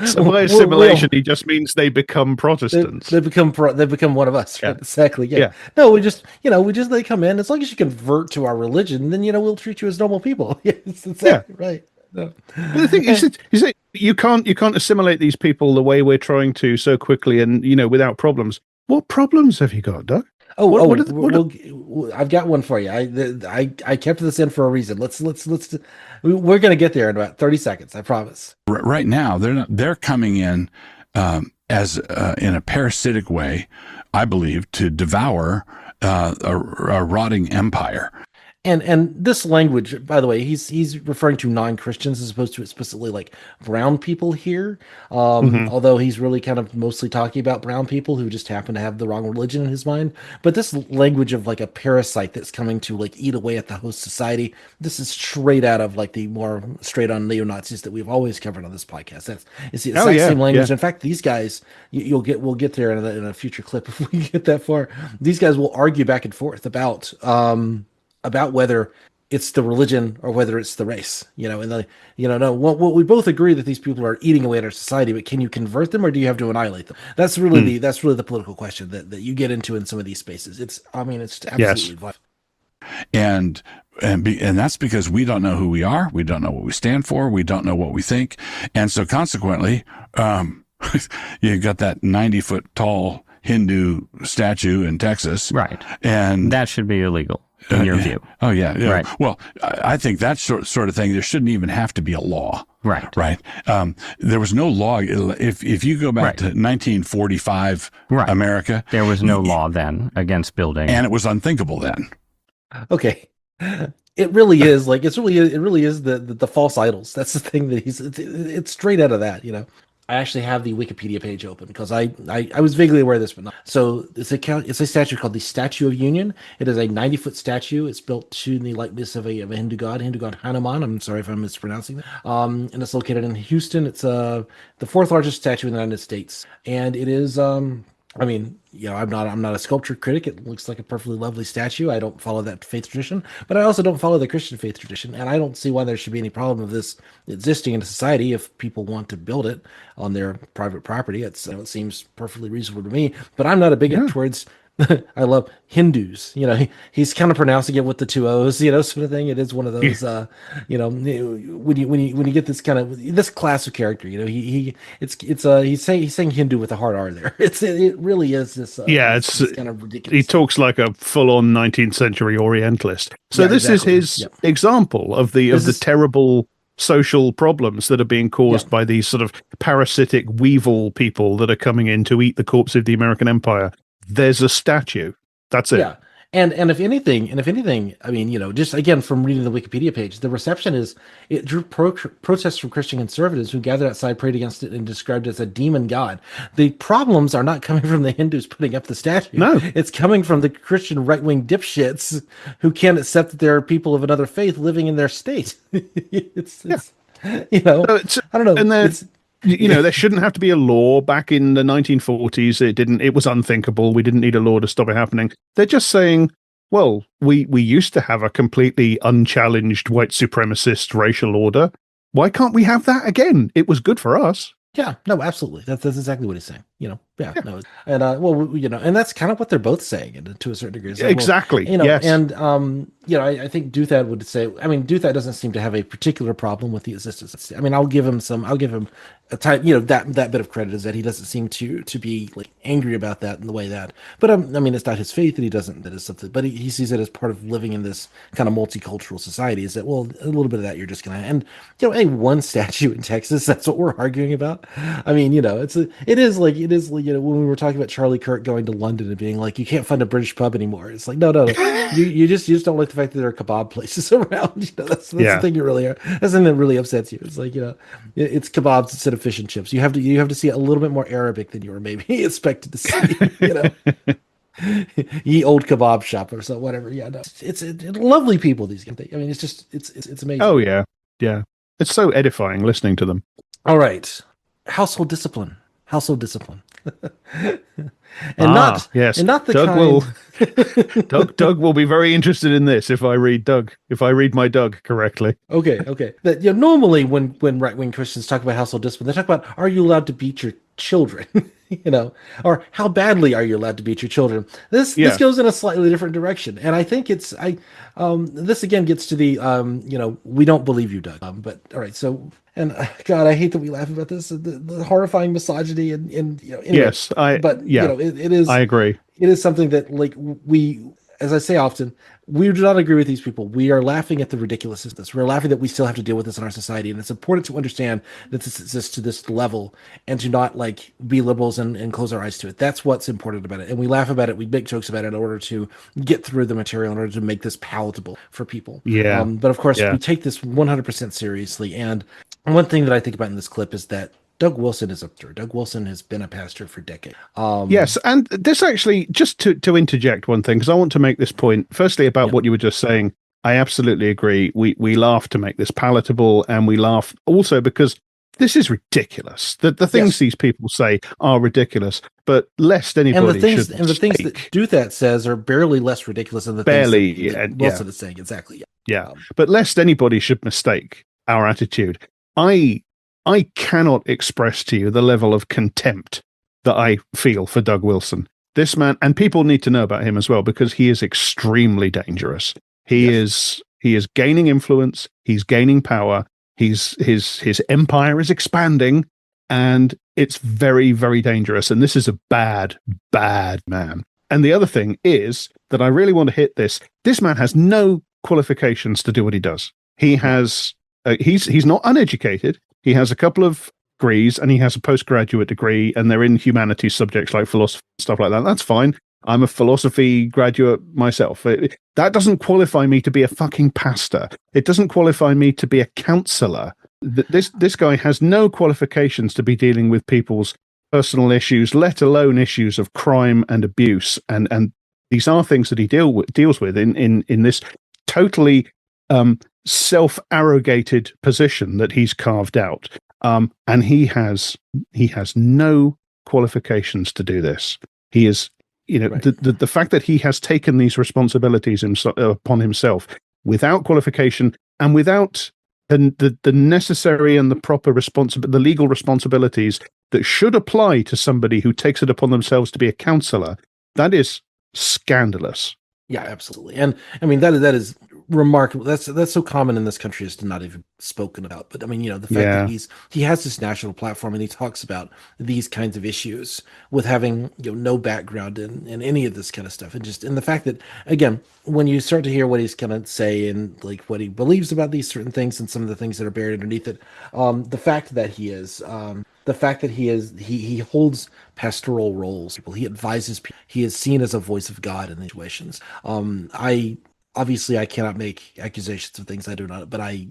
so by assimilation, he just means they become Protestants. They become one of us. Right? Yeah. Exactly. Yeah. No, they come in. As long as you convert to our religion, then we'll treat you as normal people. Yes, exactly right. No. But the thing is you can't assimilate these people the way we're trying to so quickly and without problems. What problems have you got, Doug? I've got one for you. I kept this in for a reason. We're going to get there in about 30 seconds. I promise. Right now, they're coming in as in a parasitic way, I believe, to devour a rotting empire. And this language, by the way, he's referring to non-Christians as opposed to explicitly like brown people here. Although he's really kind of mostly talking about brown people who just happen to have the wrong religion in his mind. But this language of like a parasite that's coming to like eat away at the host society, this is straight out of like the more straight on neo-Nazis that we've always covered on this podcast. It's the exact same language. Yeah. In fact, these guys, we'll get there in a future clip if we get that far. These guys will argue back and forth about whether it's the religion or whether it's the race, what we both agree that these people are eating away at our society, but can you convert them or do you have to annilate them? That's really the political question that you get into in some of these spaces. It's absolutely vital. And that's because we don't know who we are. We don't know what we stand for. We don't know what we think. And so consequently, you got that 90-foot tall Hindu statue in Texas. Right. And that should be illegal. In your view. Oh, yeah. Right. Well, I think that sort of thing, there shouldn't even have to be a law. Right. Right. There was no law. If you go back to 1945 America. There was no law then against building. And it was unthinkable then. Okay. It really is it really is the false idols. That's the thing that it's straight out of that, I actually have the Wikipedia page open because I was vaguely aware of this, but not. So it's a statue called the Statue of Union. It is a 90-foot statue. It's built to the likeness of a Hindu god Hanuman. I'm sorry if I'm mispronouncing that. And it's located in Houston. It's the fourth largest statue in the United States, and it is. I'm not a sculpture critic. It looks like a perfectly lovely statue. I don't follow that faith tradition, but I also don't follow the Christian faith tradition, and I don't see why there should be any problem of this existing in a society if people want to build it on their private property. It seems perfectly reasonable to me, but I'm not a bigot towards. I love Hindus. He's kind of pronouncing it with the two O's, sort of thing. It is one of those, when you get this kind of this class of character, he's saying Hindu with a hard R there. It really is this. It's kind of ridiculous. He talks like a full-on 19th century Orientalist. So this is his example of the terrible social problems that are being caused by these sort of parasitic weevil people that are coming in to eat the corpse of the American Empire. There's a statue. That's it. Yeah. And if anything, I mean, just again from reading the Wikipedia page, the reception is it drew protests from Christian conservatives who gathered outside, prayed against it, and described it as a demon god. The problems are not coming from the Hindus putting up the statue. No, it's coming from the Christian right-wing dipshits who can't accept that there are people of another faith living in their state. I don't know. And there shouldn't have to be a law. Back in the 1940s, it was unthinkable. We didn't need a law to stop it happening. They're just saying, well, we used to have a completely unchallenged white supremacist racial order. Why can't we have that again? It was good for us. Yeah, no, absolutely. That's exactly what he's saying. Yeah, no, and and that's kind of what they're both saying, and to a certain degree. It's like, Exactly. Well, yes. And I think Douthat would say. I mean, Douthat doesn't seem to have a particular problem with the assistance. I mean, I'll give him a time. That bit of credit is that he doesn't seem to be like angry about that in the way that. But I mean, it's not his faith that he doesn't. That is something. But he sees it as part of living in this kind of multicultural society. Is that, well, a little bit of that you're just gonna, and one statue in Texas. That's what we're arguing about. I mean, it is like when we were talking about Charlie Kirk going to London and being like, you can't find a British pub anymore. It's like, no. you just don't like the fact that there are kebab places around. That's the thing you really are. That's the thing that really upsets you. It's like, it's kebabs instead of fish and chips. You have to see a little bit more Arabic than you were maybe expected to see. Ye old kebab shop or so, whatever. Yeah, no, it's lovely people. These guys. I mean, it's amazing. Oh yeah. It's so edifying listening to them. All right, household discipline. And not the Doug kind. Doug will be very interested in this if I read my Doug correctly. Okay. That normally when right-wing Christians talk about household discipline, they talk about, are you allowed to beat your children? Or how badly are you allowed to beat your children? This goes in a slightly different direction, and I think this again gets to the we don't believe you, Doug. But all right, so. And God, I hate that we laugh about this, the horrifying misogyny and anyway. Yes, it is. I agree. It is something that, like, we, as I say often, we do not agree with these people. We are laughing at the ridiculousness of this. We're laughing that we still have to deal with this in our society, and it's important to understand that this exists to this level, and to not like be liberals and close our eyes to it. That's what's important about it. And we laugh about it. We make jokes about it in order to get through the material, in order to make this palatable for people. Yeah. But of course, we take this 100% seriously. And one thing that I think about in this clip is that Doug Wilson is a pastor. Doug Wilson has been a pastor for decades. Yes, and this actually, just to interject one thing, because I want to make this point, firstly, about what you were just saying. I absolutely agree. We laugh to make this palatable, and we laugh also because this is ridiculous. The things these people say are ridiculous, but lest anybody the things that Douthat says are barely less ridiculous than the things that Wilson is saying. Exactly. Yeah. But lest anybody should mistake our attitude, I cannot express to you the level of contempt that I feel for Doug Wilson. This man, and people need to know about him as well, because he is extremely dangerous. He is gaining influence. He's gaining power. His empire is expanding, and it's very, very dangerous. And this is a bad, bad man. And the other thing is that I really want to hit this. This man has no qualifications to do what he does. He has, he's not uneducated. He has a couple of degrees, and he has a postgraduate degree, and they're in humanities subjects like philosophy, stuff like that. That's fine. I'm a philosophy graduate myself. That doesn't qualify me to be a fucking pastor. It doesn't qualify me to be a counselor. This guy has no qualifications to be dealing with people's personal issues, let alone issues of crime and abuse. And these are things that he deals with in this totally self-arrogated position that he's carved out. And he has no qualifications to do this. He is, the fact that he has taken these responsibilities upon himself without qualification and without the necessary and the proper the legal responsibilities that should apply to somebody who takes it upon themselves to be a counselor, that is scandalous. Yeah, absolutely. And I mean, that is remarkable. That's so common in this country as to not even spoken about. But I mean, the fact that he has this national platform and he talks about these kinds of issues with having no background in any of this kind of stuff, and the fact that, again, when you start to hear what he's gonna say and like what he believes about these certain things and some of the things that are buried underneath it, the fact that he holds pastoral roles. He advises people. He is seen as a voice of God in these situations. Obviously, I cannot make accusations of things I do not, but I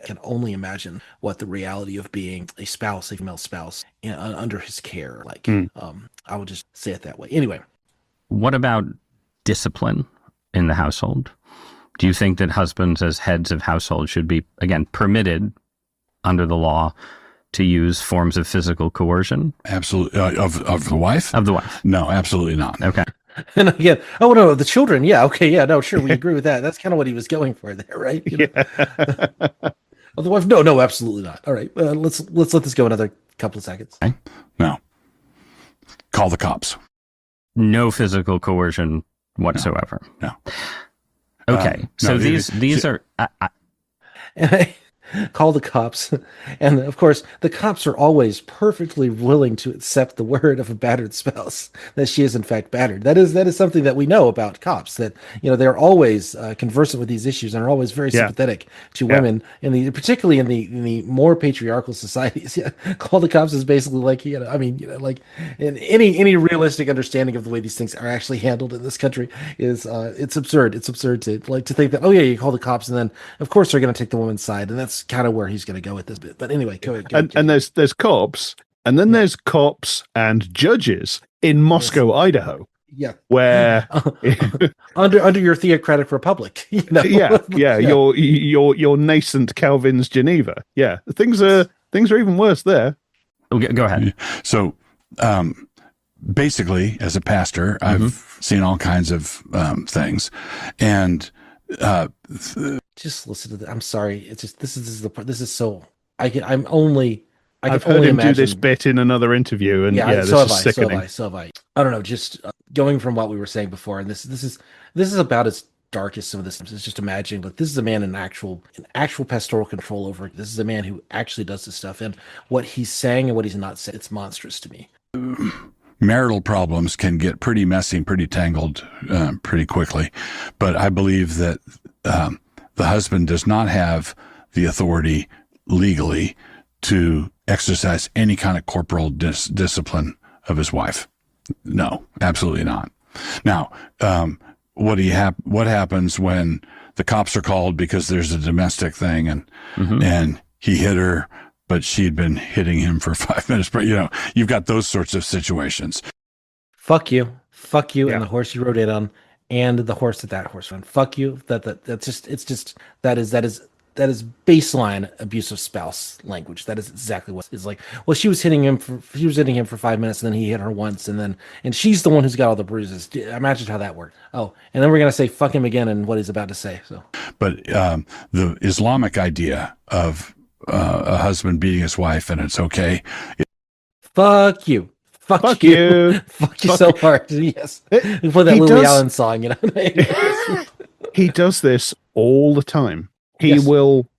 can only imagine what the reality of being a female spouse, under his care, like. I will just say it that way. Anyway. What about discipline in the household? Do you think that husbands as heads of household should be, again, permitted under the law to use forms of physical coercion? Absolutely. Of the wife? Of the wife. No, absolutely not. Okay. And again, oh no, the children. Yeah, okay, yeah, no, sure, we agree with that. That's kind of what he was going for there, right? Of the wife, no, absolutely not. All right, let's let this go another couple of seconds. Okay. No. call the cops. No physical coercion whatsoever. No. Okay, so these are. Call the cops. And of course, the cops are always perfectly willing to accept the word of a battered spouse that she is in fact battered. That is something that we know about cops, that, you know, they're always conversant with these issues and are always very sympathetic to women, particularly in the more patriarchal societies. Call the cops is basically like, you know, I mean, you know, like in any realistic understanding of the way these things are actually handled in this country is it's absurd. It's absurd to think that, oh yeah, you call the cops and then of course they're going to take the woman's side, and that's kind of where he's going to go with this bit. But anyway, go ahead. And there's cops, and then there's cops and judges in Moscow, Idaho. Yeah, where under your theocratic republic, you know? your nascent Calvin's Geneva. Yeah, things are even worse there. Okay, go ahead. So, basically, as a pastor, I've seen all kinds of things, and just listen to that. I'm sorry. It's just this is so. I've heard him do this bit in another interview, and this is sickening. So have I. I don't know. Just going from what we were saying before, and this is about as dark as some of this. It's just imagining, but this is a man in actual pastoral control over. This is a man who actually does this stuff, and what he's saying and what he's not saying. It's monstrous to me. Marital problems can get pretty messy and pretty tangled pretty quickly, but I believe that the husband does not have the authority legally to exercise any kind of corporal discipline of his wife. No, absolutely not. Now, what happens when the cops are called because there's a domestic thing and he hit her, but she'd been hitting him for 5 minutes. But, you know, you've got those sorts of situations. Fuck you, and the horse you rode in on, and the horse that horse ran. Fuck you. That is baseline abusive spouse language. That is exactly what it's like. Well, she was hitting him for 5 minutes, and then he hit her once, and she's the one who's got all the bruises. Imagine how that worked. Oh, and then we're gonna say fuck him again, and what he's about to say. So, but the Islamic idea of a husband beating his wife and it's okay. Fuck you. Fuck you. Fuck you so hard. Yes. For that Lily Allen song, you know. He does this all the time. He will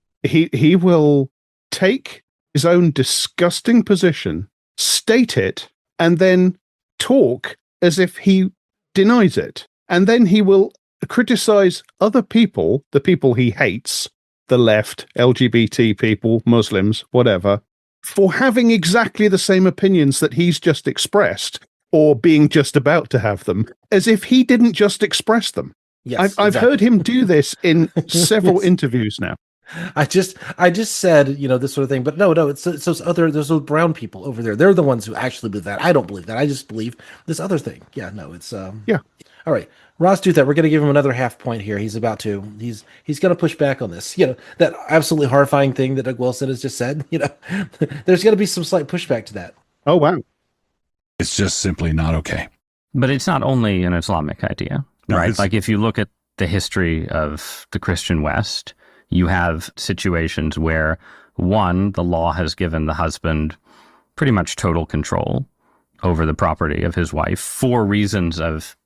take his own disgusting position, state it, and then talk as if he denies it. And then he will criticize other people, the people he hates, the left, LGBT people, Muslims, whatever, for having exactly the same opinions that he's just expressed, or being just about to have them, as if he didn't just express them. Yes, I've heard him do this in several interviews now. I just said, you know, this sort of thing, but no, it's those brown people over there. They're the ones who actually believe that. I don't believe that. I just believe this other thing. Yeah, no, it's yeah. All right, Ross Douthat, we're going to give him another half point here. He's going to push back on this. You know, that absolutely horrifying thing that Doug Wilson has just said. You know, there's going to be some slight pushback to that. Oh wow, it's just simply not okay. But it's not only an Islamic idea, right? Like if you look at the history of the Christian West, you have situations where, one, the law has given the husband pretty much total control over the property of his wife for reasons of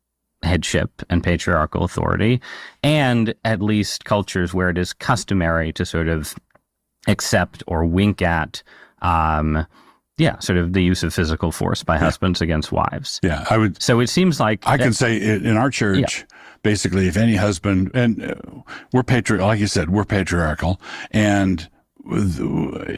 headship and patriarchal authority, and at least cultures where it is customary to sort of accept or wink at sort of the use of physical force by husbands against wives. Yeah, I would. So it seems like I can say in our church, basically, if any husband, and we're like you said, we're patriarchal, and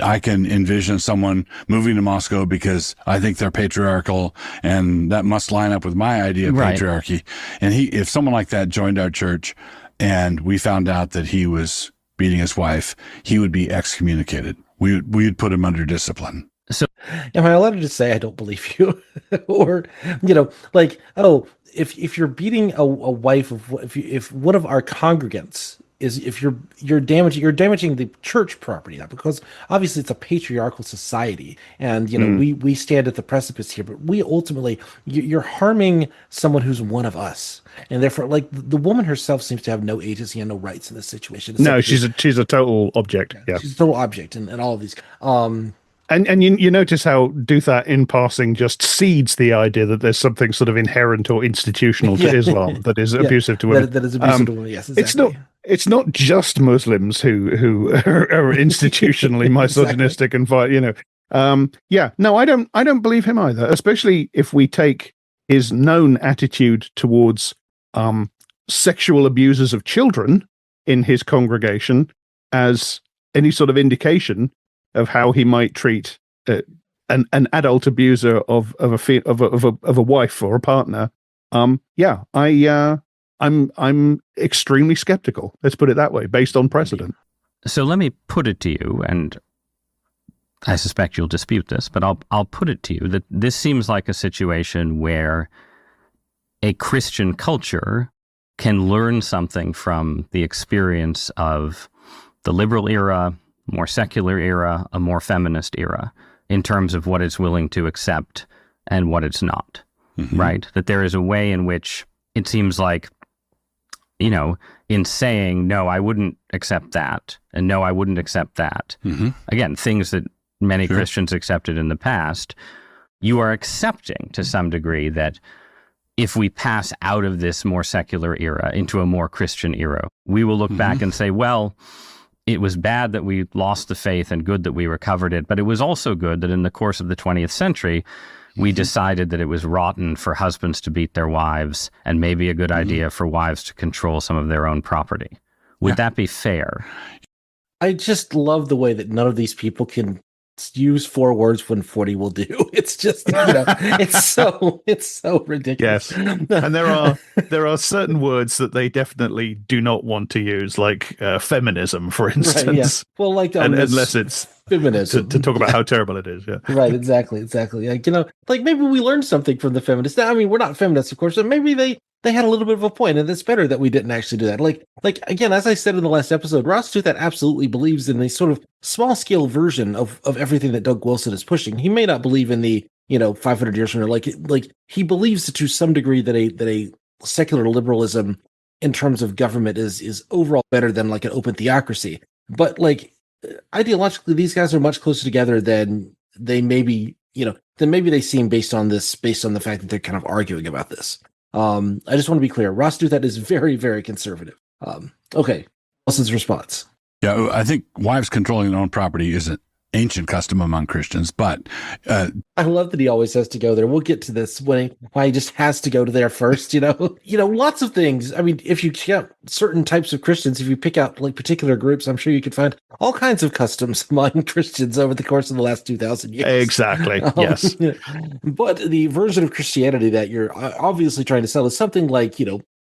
I can envision someone moving to Moscow because I think they're patriarchal, and that must line up with my idea of patriarchy. And if someone like that joined our church, and we found out that he was beating his wife, he would be excommunicated. We'd put him under discipline. So, am I allowed to just say I don't believe you, or you know, like, oh, if you're beating a wife of if one of our congregants is, if you're damaging the church property now, because obviously it's a patriarchal society, and you know we stand at the precipice here, but we ultimately you're harming someone who's one of us, and therefore, like, the woman herself seems to have no agency and no rights in this situation. No, she's a total object. Yeah, she's a total object, and all of these. And you notice how Douthat, in passing, just seeds the idea that there's something sort of inherent or institutional to Islam that is abusive to women. That is abusive to women. Yes, exactly. It's not just Muslims who are institutionally misogynistic and no, I don't believe him either. Especially if we take his known attitude towards sexual abusers of children in his congregation as any sort of indication of how he might treat an adult abuser of a wife or a partner. I'm extremely skeptical. Let's put it that way, based on precedent. So let me put it to you, and I suspect you'll dispute this, but I'll put it to you that this seems like a situation where a Christian culture can learn something from the experience of the liberal era, more secular era, a more feminist era, in terms of what it's willing to accept and what it's not, right? That there is a way in which it seems like, in saying, no, I wouldn't accept that, and no, I wouldn't accept that. Again, things that many Christians accepted in the past, you are accepting to some degree that if we pass out of this more secular era into a more Christian era, we will look back and say, well, it was bad that we lost the faith and good that we recovered it, but it was also good that in the course of the 20th century, we decided that it was rotten for husbands to beat their wives and maybe a good idea for wives to control some of their own property. Would that be fair? I just love the way that none of these people can use 4 words when 40 will do. It's just, it's so ridiculous. Yes. And there are certain words that they definitely do not want to use, like feminism, for instance. Right, yeah. Well, like unless it's feminism to talk about how terrible it is. Yeah. Right. Exactly. Like, maybe we learned something from the feminists. I mean, we're not feminists, of course, but maybe they had a little bit of a point, and it's better that we didn't actually do that. Like again, as I said in the last episode, Ross Douthat absolutely believes in a sort of small scale version of everything that Doug Wilson is pushing. He may not believe in the 500 years from now, like he believes to some degree that a secular liberalism in terms of government is overall better than like an open theocracy. But like ideologically, these guys are much closer together than they maybe they seem based on the fact that they're kind of arguing about this. I just want to be clear. Ross Douthat is very, very conservative. Okay. Wilson's response. Yeah, I think wives controlling their own property is an ancient custom among Christians, but I love that he always has to go there. We'll get to this why he just has to go to there first. Lots of things. I mean, if you check out certain types of Christians, if you pick out like particular groups, I'm sure you could find all kinds of customs among Christians over the course of the last 2,000 years. Exactly. Yes. But the version of Christianity that you're obviously trying to sell is something like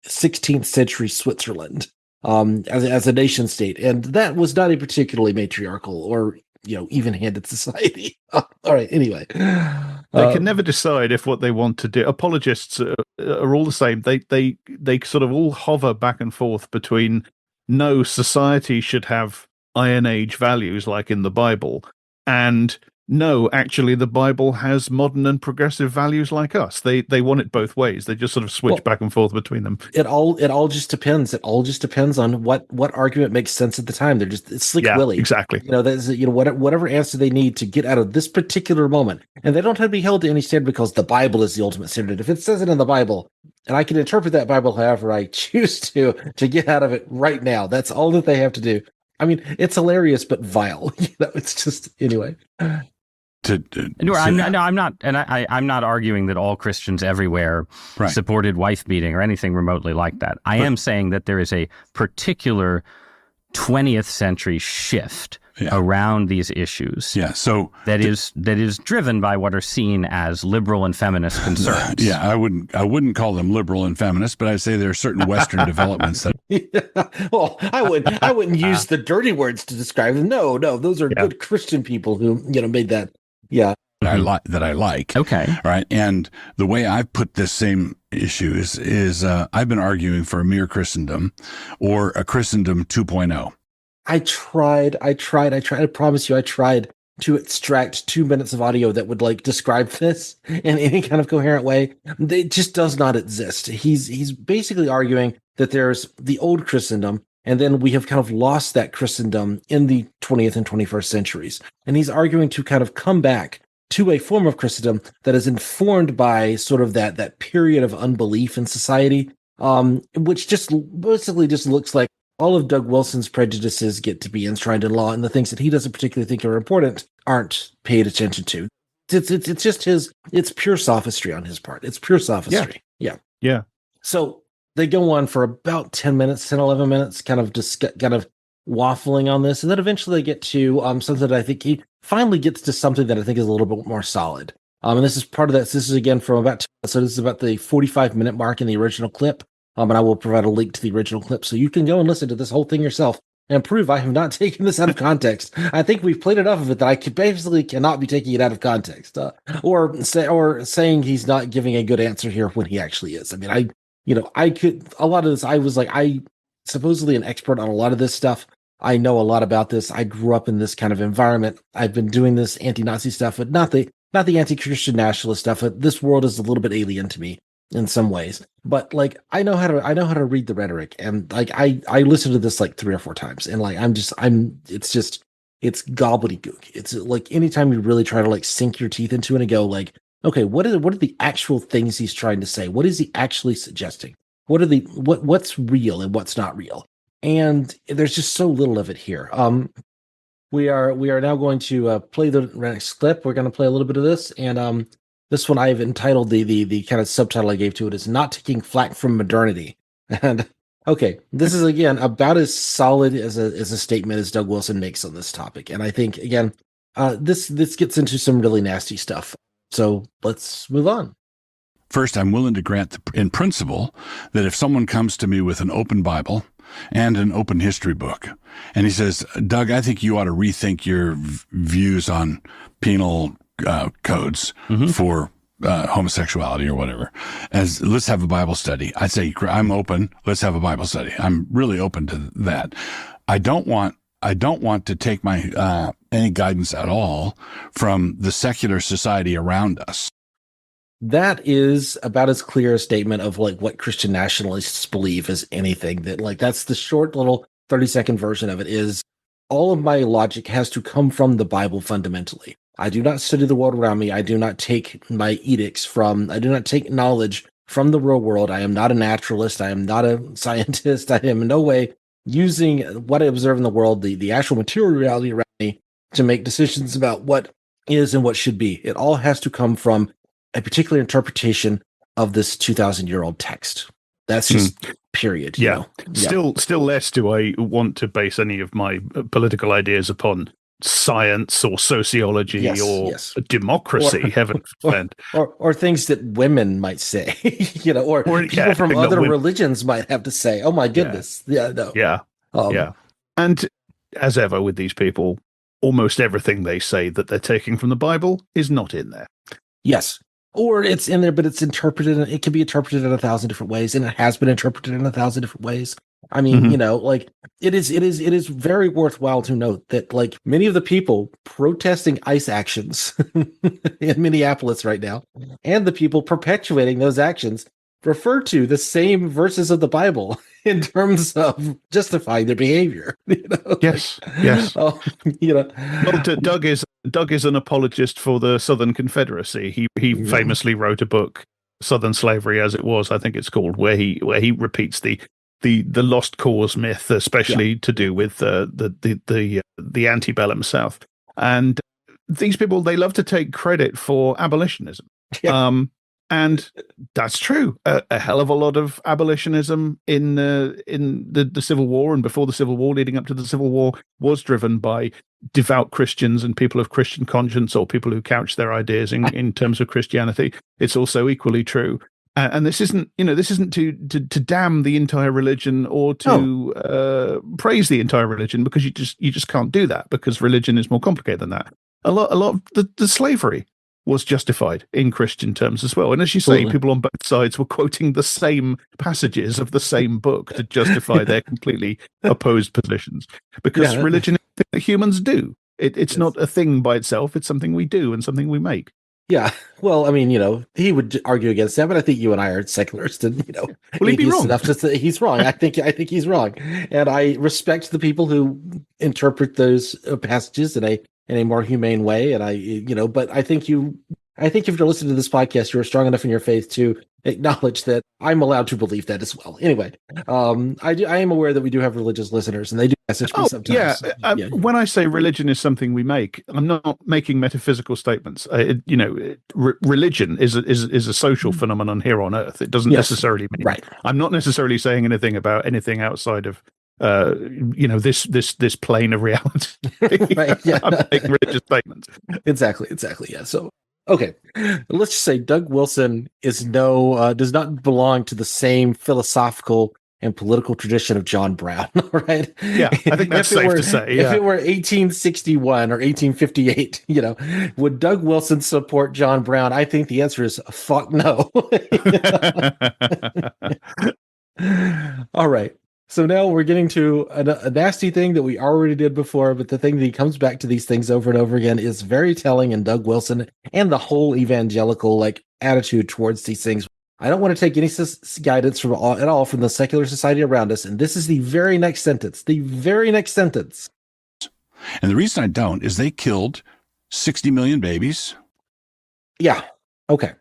16th century Switzerland as a nation state, and that was not a particularly matriarchal or even-handed society. All right. Anyway, they can never decide if what they want to do. Apologists are all the same. They sort of all hover back and forth between no, society should have Iron Age values like in the Bible, and no, actually the Bible has modern and progressive values like us. They want it both ways. They just sort of switch back and forth between them. It all just depends. It all just depends on what argument makes sense at the time. It's Slick Willy. Exactly. That's whatever answer they need to get out of this particular moment. And they don't have to be held to any standard because the Bible is the ultimate standard. If it says it in the Bible, and I can interpret that Bible however I choose to get out of it right now, that's all that they have to do. I mean, it's hilarious but vile. It's just anyway. I'm not arguing that all Christians everywhere supported wife beating or anything remotely like that. I am saying that there is a particular 20th century shift around these issues. Yeah, so that is driven by what are seen as liberal and feminist concerns. Yeah, I wouldn't call them liberal and feminist, but I'd say there are certain Western developments that. Well, I wouldn't use the dirty words to describe them. No, those are good Christian people who made that. Yeah. That I like. Okay. Right. And the way I've put this same issue is I've been arguing for a mere Christendom or a Christendom 2.0. I tried. I promise you, I tried to extract 2 minutes of audio that would like describe this in any kind of coherent way. It just does not exist. He's basically arguing that there's the old Christendom And then we have kind of lost that Christendom in the 20th and 21st centuries. And he's arguing to kind of come back to a form of Christendom that is informed by sort of that period of unbelief in society, which just basically just looks like all of Doug Wilson's prejudices get to be enshrined in law, and the things that he doesn't particularly think are important aren't paid attention to. It's just it's pure sophistry on his part. It's pure sophistry. Yeah. So they go on for about 10 minutes, 10, 11 minutes, kind of waffling on this. And then eventually they get to something that I think he finally gets to something that I think is a little bit more solid. And this is part of that. This is again from so this is about the 45-minute mark in the original clip. And I will provide a link to the original clip so you can go and listen to this whole thing yourself and prove I have not taken this out of context. I think we've played enough of it that I basically cannot be taking it out of context, or saying he's not giving a good answer here when he actually is. I mean, I could, a lot of this, I was like, I supposedly an expert on a lot of this stuff. I know a lot about this. I grew up in this kind of environment. I've been doing this anti-Nazi stuff, but not the anti-Christian nationalist stuff. This world is a little bit alien to me in some ways, but like I know how to read the rhetoric, and like I listened to this like 3 or 4 times, and like it's gobbledygook. It's like anytime you really try to like sink your teeth into it and go like, okay, what are the actual things he's trying to say? What is he actually suggesting? What's real and what's not real? And there's just so little of it here. We are now going to play the next clip. We're going to play a little bit of this, and this one I've entitled the kind of subtitle I gave to it is "Not Taking Flack from Modernity." And okay, this is again about as solid as a statement as Doug Wilson makes on this topic. And I think again, this gets into some really nasty stuff. So let's move on. First, I'm willing to grant in principle that if someone comes to me with an open Bible and an open history book, and he says, Doug, I think you ought to rethink your views on penal codes for homosexuality or whatever, as let's have a Bible study. I say, I'm open. Let's have a Bible study. I'm really open to that. I don't want to take my any guidance at all from the secular society around us. That is about as clear a statement of like what Christian nationalists believe as anything. That like that's the short little 30-second version of it. Is all of my logic has to come from the Bible fundamentally. I do not study the world around me. I do not take my edicts I do not take knowledge from the real world. I am not a naturalist. I am not a scientist. I am in no way using what I observe in the world, the actual material reality around me, to make decisions about what is and what should be. It all has to come from a particular interpretation of this 2,000-year-old text. That's just period. Yeah. Still less do I want to base any of my political ideas upon science or sociology or democracy, heaven forbid. Or things that women might say, or people from other religions might have to say. Oh my goodness. Yeah. And as ever with these people, almost everything they say that they're taking from the Bible is not in there. Yes. Or it's in there, but it's interpreted. It can be interpreted in 1,000 different ways, and it has been interpreted in 1,000 different ways. I mean, like it is very worthwhile to note that like many of the people protesting ICE actions in Minneapolis right now, and the people perpetuating those actions, refer to the same verses of the Bible in terms of justifying their behavior. Yes. Well, Doug is an apologist for the Southern Confederacy. He famously wrote a book, Southern Slavery as It Was, I think it's called, where he repeats the lost cause myth, especially to do with the antebellum South. And these people, they love to take credit for abolitionism. And that's true. A hell of a lot of abolitionism in the Civil War and before the Civil War, leading up to the Civil War, was driven by devout Christians and people of Christian conscience, or people who couch their ideas in terms of Christianity. It's also equally true. And this isn't to damn the entire religion or to praise the entire religion, because you just can't do that, because religion is more complicated than that. A lot of the slavery was justified in Christian terms as well. And as you say, people on both sides were quoting the same passages of the same book to justify their completely opposed positions, because religion is something that humans do. It's not a thing by itself. It's something we do and something we make. Yeah. Well, I mean, he would argue against that, but I think you and I are secularists, and Will he be atheists wrong? enough to say he's wrong. I think he's wrong, and I respect the people who interpret those passages in a more humane way. And but I think if you're listening to this podcast, you're strong enough in your faith to acknowledge that I'm allowed to believe that as well. Anyway, I am aware that we do have religious listeners, and they do message me sometimes. Yeah. When I say religion is something we make, I'm not making metaphysical statements. Religion is a social phenomenon here on Earth. It doesn't necessarily mean. Right. I'm not necessarily saying anything about anything outside of this plane of reality. Right. Yeah. I'm making religious statements. Exactly. Yeah. So. Okay, let's just say Doug Wilson does not belong to the same philosophical and political tradition of John Brown, right? Yeah, I think that's safe to say. Yeah. If it were 1861 or 1858, would Doug Wilson support John Brown? I think the answer is fuck no. All right. So now we're getting to a nasty thing that we already did before, but the thing that he comes back to these things over and over again is very telling in Doug Wilson and the whole evangelical attitude towards these things. I don't want to take any guidance at all from the secular society around us, and this is the very next sentence. The very next sentence. And the reason I don't is they killed 60 million babies. Yeah. Okay.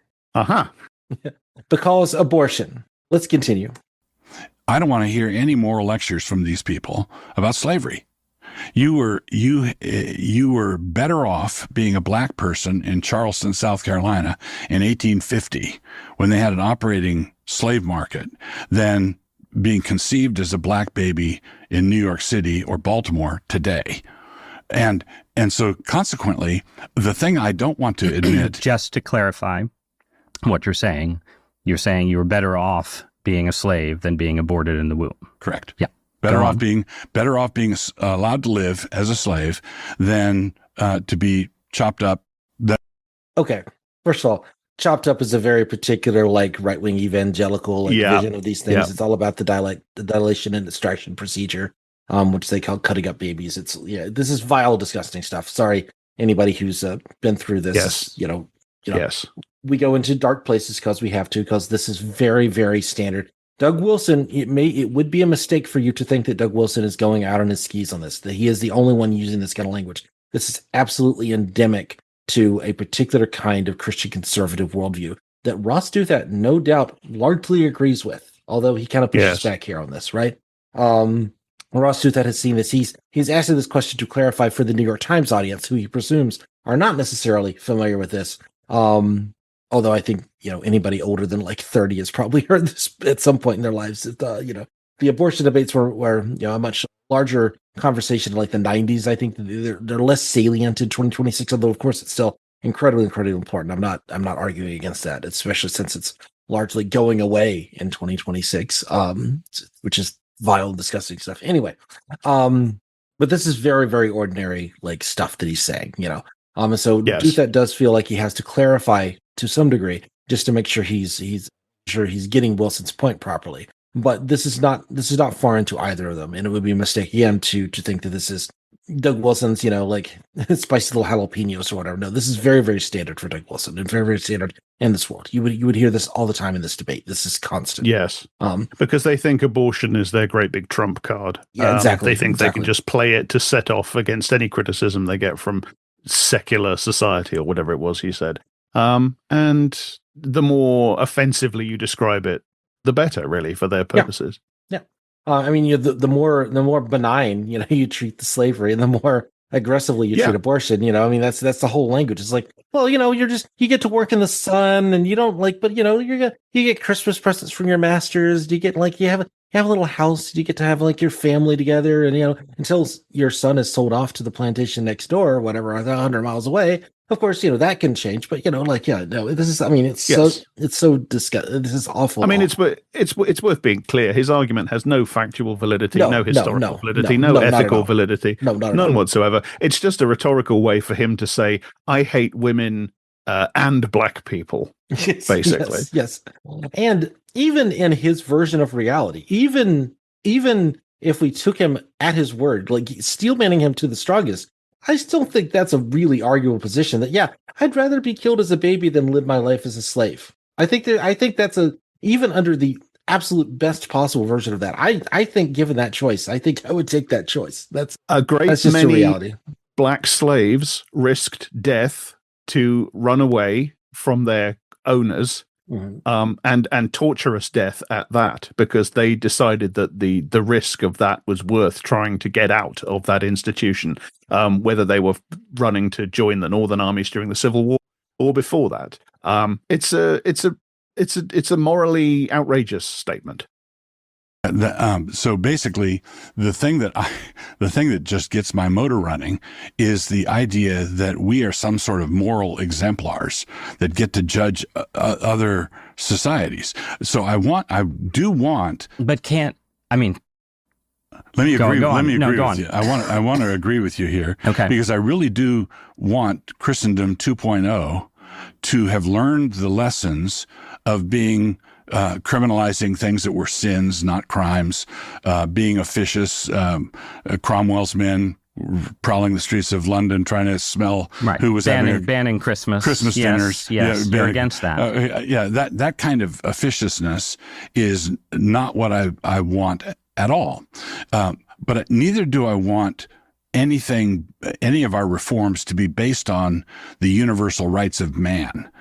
Because abortion. Let's continue. I don't want to hear any moral lectures from these people about slavery. You were better off being a black person in Charleston, South Carolina in 1850 when they had an operating slave market than being conceived as a black baby in New York City or Baltimore today. And so consequently, the thing I don't want to admit. Just to clarify what you're saying you were better off being a slave than being aborted in the womb. Correct. Yeah. Better off being allowed to live as a slave than to be chopped up. Okay. First of all, chopped up is a very particular right-wing evangelical vision of these things. Yeah. It's all about the dilation and extraction procedure, which they call cutting up babies. This is vile, disgusting stuff. Sorry, anybody who's been through this. Yes. Yes. We go into dark places because we have to, because this is very, very standard. Doug Wilson, it would be a mistake for you to think that Doug Wilson is going out on his skis on this, that he is the only one using this kind of language. This is absolutely endemic to a particular kind of Christian conservative worldview that Ross Douthat, no doubt, largely agrees with, although he kind of pushes back here on this, right? Ross Douthat has seen this. He's asking this question to clarify for the New York Times audience, who he presumes are not necessarily familiar with this. Although I think, anybody older than 30 has probably heard this at some point in their lives. The abortion debates were a much larger conversation in the 90s. I think they're less salient in 2026, although of course it's still incredibly, incredibly important. I'm not arguing against that, especially since it's largely going away in 2026, which is vile and disgusting stuff. Anyway, but this is very, very ordinary stuff that he's saying, and so Douthat does feel like he has to clarify to some degree just to make sure he's getting Wilson's point properly. But this is not far into either of them, and it would be a mistake again to think that this is Doug Wilson's, spicy little jalapenos or whatever. No, this is very, very standard for Doug Wilson and very, very standard in this world. You would hear this all the time in this debate. This is constant. Yes. Because they think abortion is their great big trump card. Yeah, exactly. They think they can just play it to set off against any criticism they get from secular society or whatever it was he said. And the more offensively you describe it, the better, really, for their purposes. Yeah. The more benign, you treat the slavery, and the more aggressively you treat abortion. That's the whole language. It's you get to work in the sun, and you don't you get Christmas presents from your masters. You get you have a little house. You get to have your family together, and until your son is sold off to the plantation next door or whatever, 100 miles away. Of course, that can change, but this is. It's so disgusting. This is awful. It's worth being clear. His argument has no factual validity, no historical validity, no ethical validity, none whatsoever. It's just a rhetorical way for him to say, "I hate women and black people." Basically, yes. And even in his version of reality, even if we took him at his word, steelmanning him to the strongest, I still think that's a really arguable position that, yeah, I'd rather be killed as a baby than live my life as a slave. I think that's even under the absolute best possible version of that. I think given that choice, I think I would take that choice. That's just a reality. Black slaves risked death to run away from their owners. And torturous death at that, because they decided that the risk of that was worth trying to get out of that institution, whether they were running to join the Northern armies during the Civil War or before that. It's a morally outrageous statement. So basically, the thing that just gets my motor running is the idea that we are some sort of moral exemplars that get to judge other societies. So but can't. I mean, let me agree. Let me agree with you. I want to agree with you here, okay? Because I really do want Christendom 2.0 to have learned the lessons of being. Criminalizing things that were sins, not crimes, being officious, Cromwell's men prowling the streets of London trying to smell who was banning Christmas dinners. Yes, you're against that. That kind of officiousness is not what I want at all. But neither do I want any of our reforms to be based on the universal rights of man.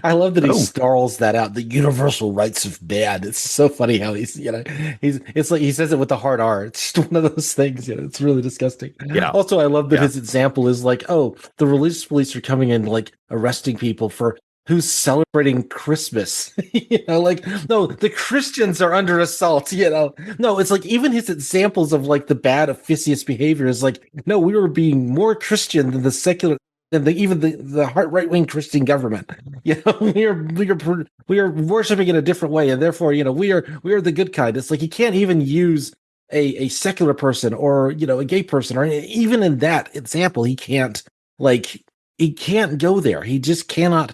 I love that he snarls that out. The universal rights of man. It's so funny how it's like he says it with the hard R. It's just one of those things. It's really disgusting. Yeah. Also, I love that his example is like, oh, the religious police are coming in, like arresting people for who's celebrating Christmas. No, the Christians are under assault. No, it's like even his examples of like the bad officious behavior is like, no, we were being more Christian than the secular. And even the right-wing Christian government, we are worshiping in a different way, and therefore, we are the good kind. It's like he can't even use a secular person or a gay person, or even in that example, he can't go there. He just cannot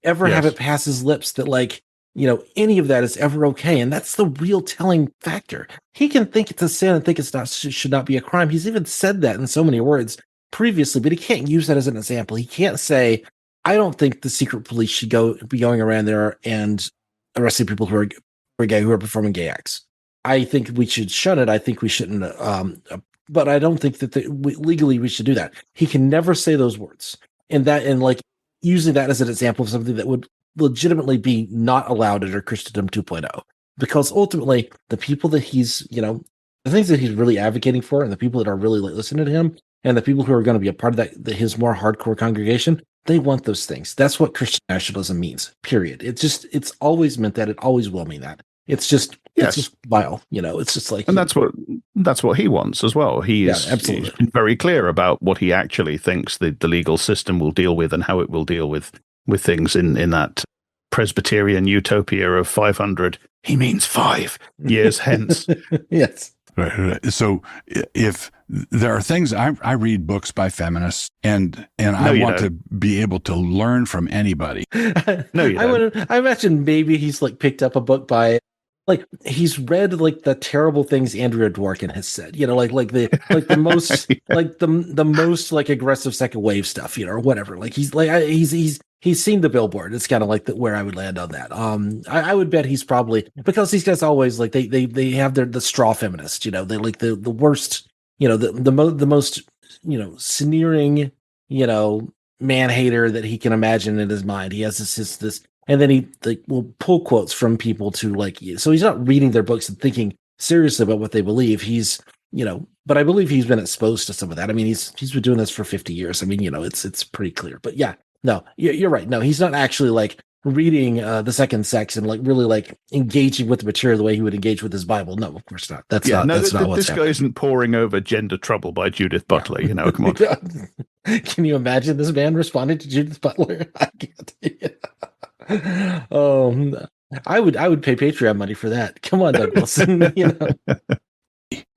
ever have it pass his lips that any of that is ever okay, and that's the real telling factor. He can think it's a sin and think should not be a crime. He's even said that in so many words previously, but he can't use that as an example. He can't say, I don't think the secret police should be going around there and arresting people who are gay, who are performing gay acts. I think we should shun it. I think we shouldn't, but I don't think that legally we should do that. He can never say those words, and using that as an example of something that would legitimately be not allowed under Christendom 2.0, because ultimately the people that he's, the things that he's really advocating for, and the people that are really listening to him, and the people who are going to be a part of his more hardcore congregation, they want those things. That's what Christian nationalism means, period. It's always meant that. It always will mean that. It's just vile, it's just like... And that's what he wants as well. He's very clear about what he actually thinks the legal system will deal with and how it will deal with things in that Presbyterian utopia of 500, he means 5 years hence. Yes. Right. So if there are things, I read books by feminists, and I want to be able to learn from anybody. No, you don't. I imagine maybe he's picked up a book by, he's read the terrible things Andrea Dworkin has said, the most the most aggressive second wave stuff, or whatever. He's seen the billboard. It's kind of where I would land on that. I would bet he's probably, because these guys always they have the straw feminist, they the worst, the most, sneering, man hater that he can imagine in his mind. He has this, and then he will pull quotes from people to so he's not reading their books and thinking seriously about what they believe. He's, but I believe he's been exposed to some of that. I mean, he's been doing this for 50 years. I mean, it's pretty clear, but yeah. No, you're right. No, he's not actually reading the second sex and really engaging with the material the way he would engage with his Bible. No, of course not. That's not what's happening. This guy isn't poring over Gender Trouble by Judith Butler. Come on. Can you imagine this man responding to Judith Butler? I can't. I would pay Patreon money for that. Come on, Douglas.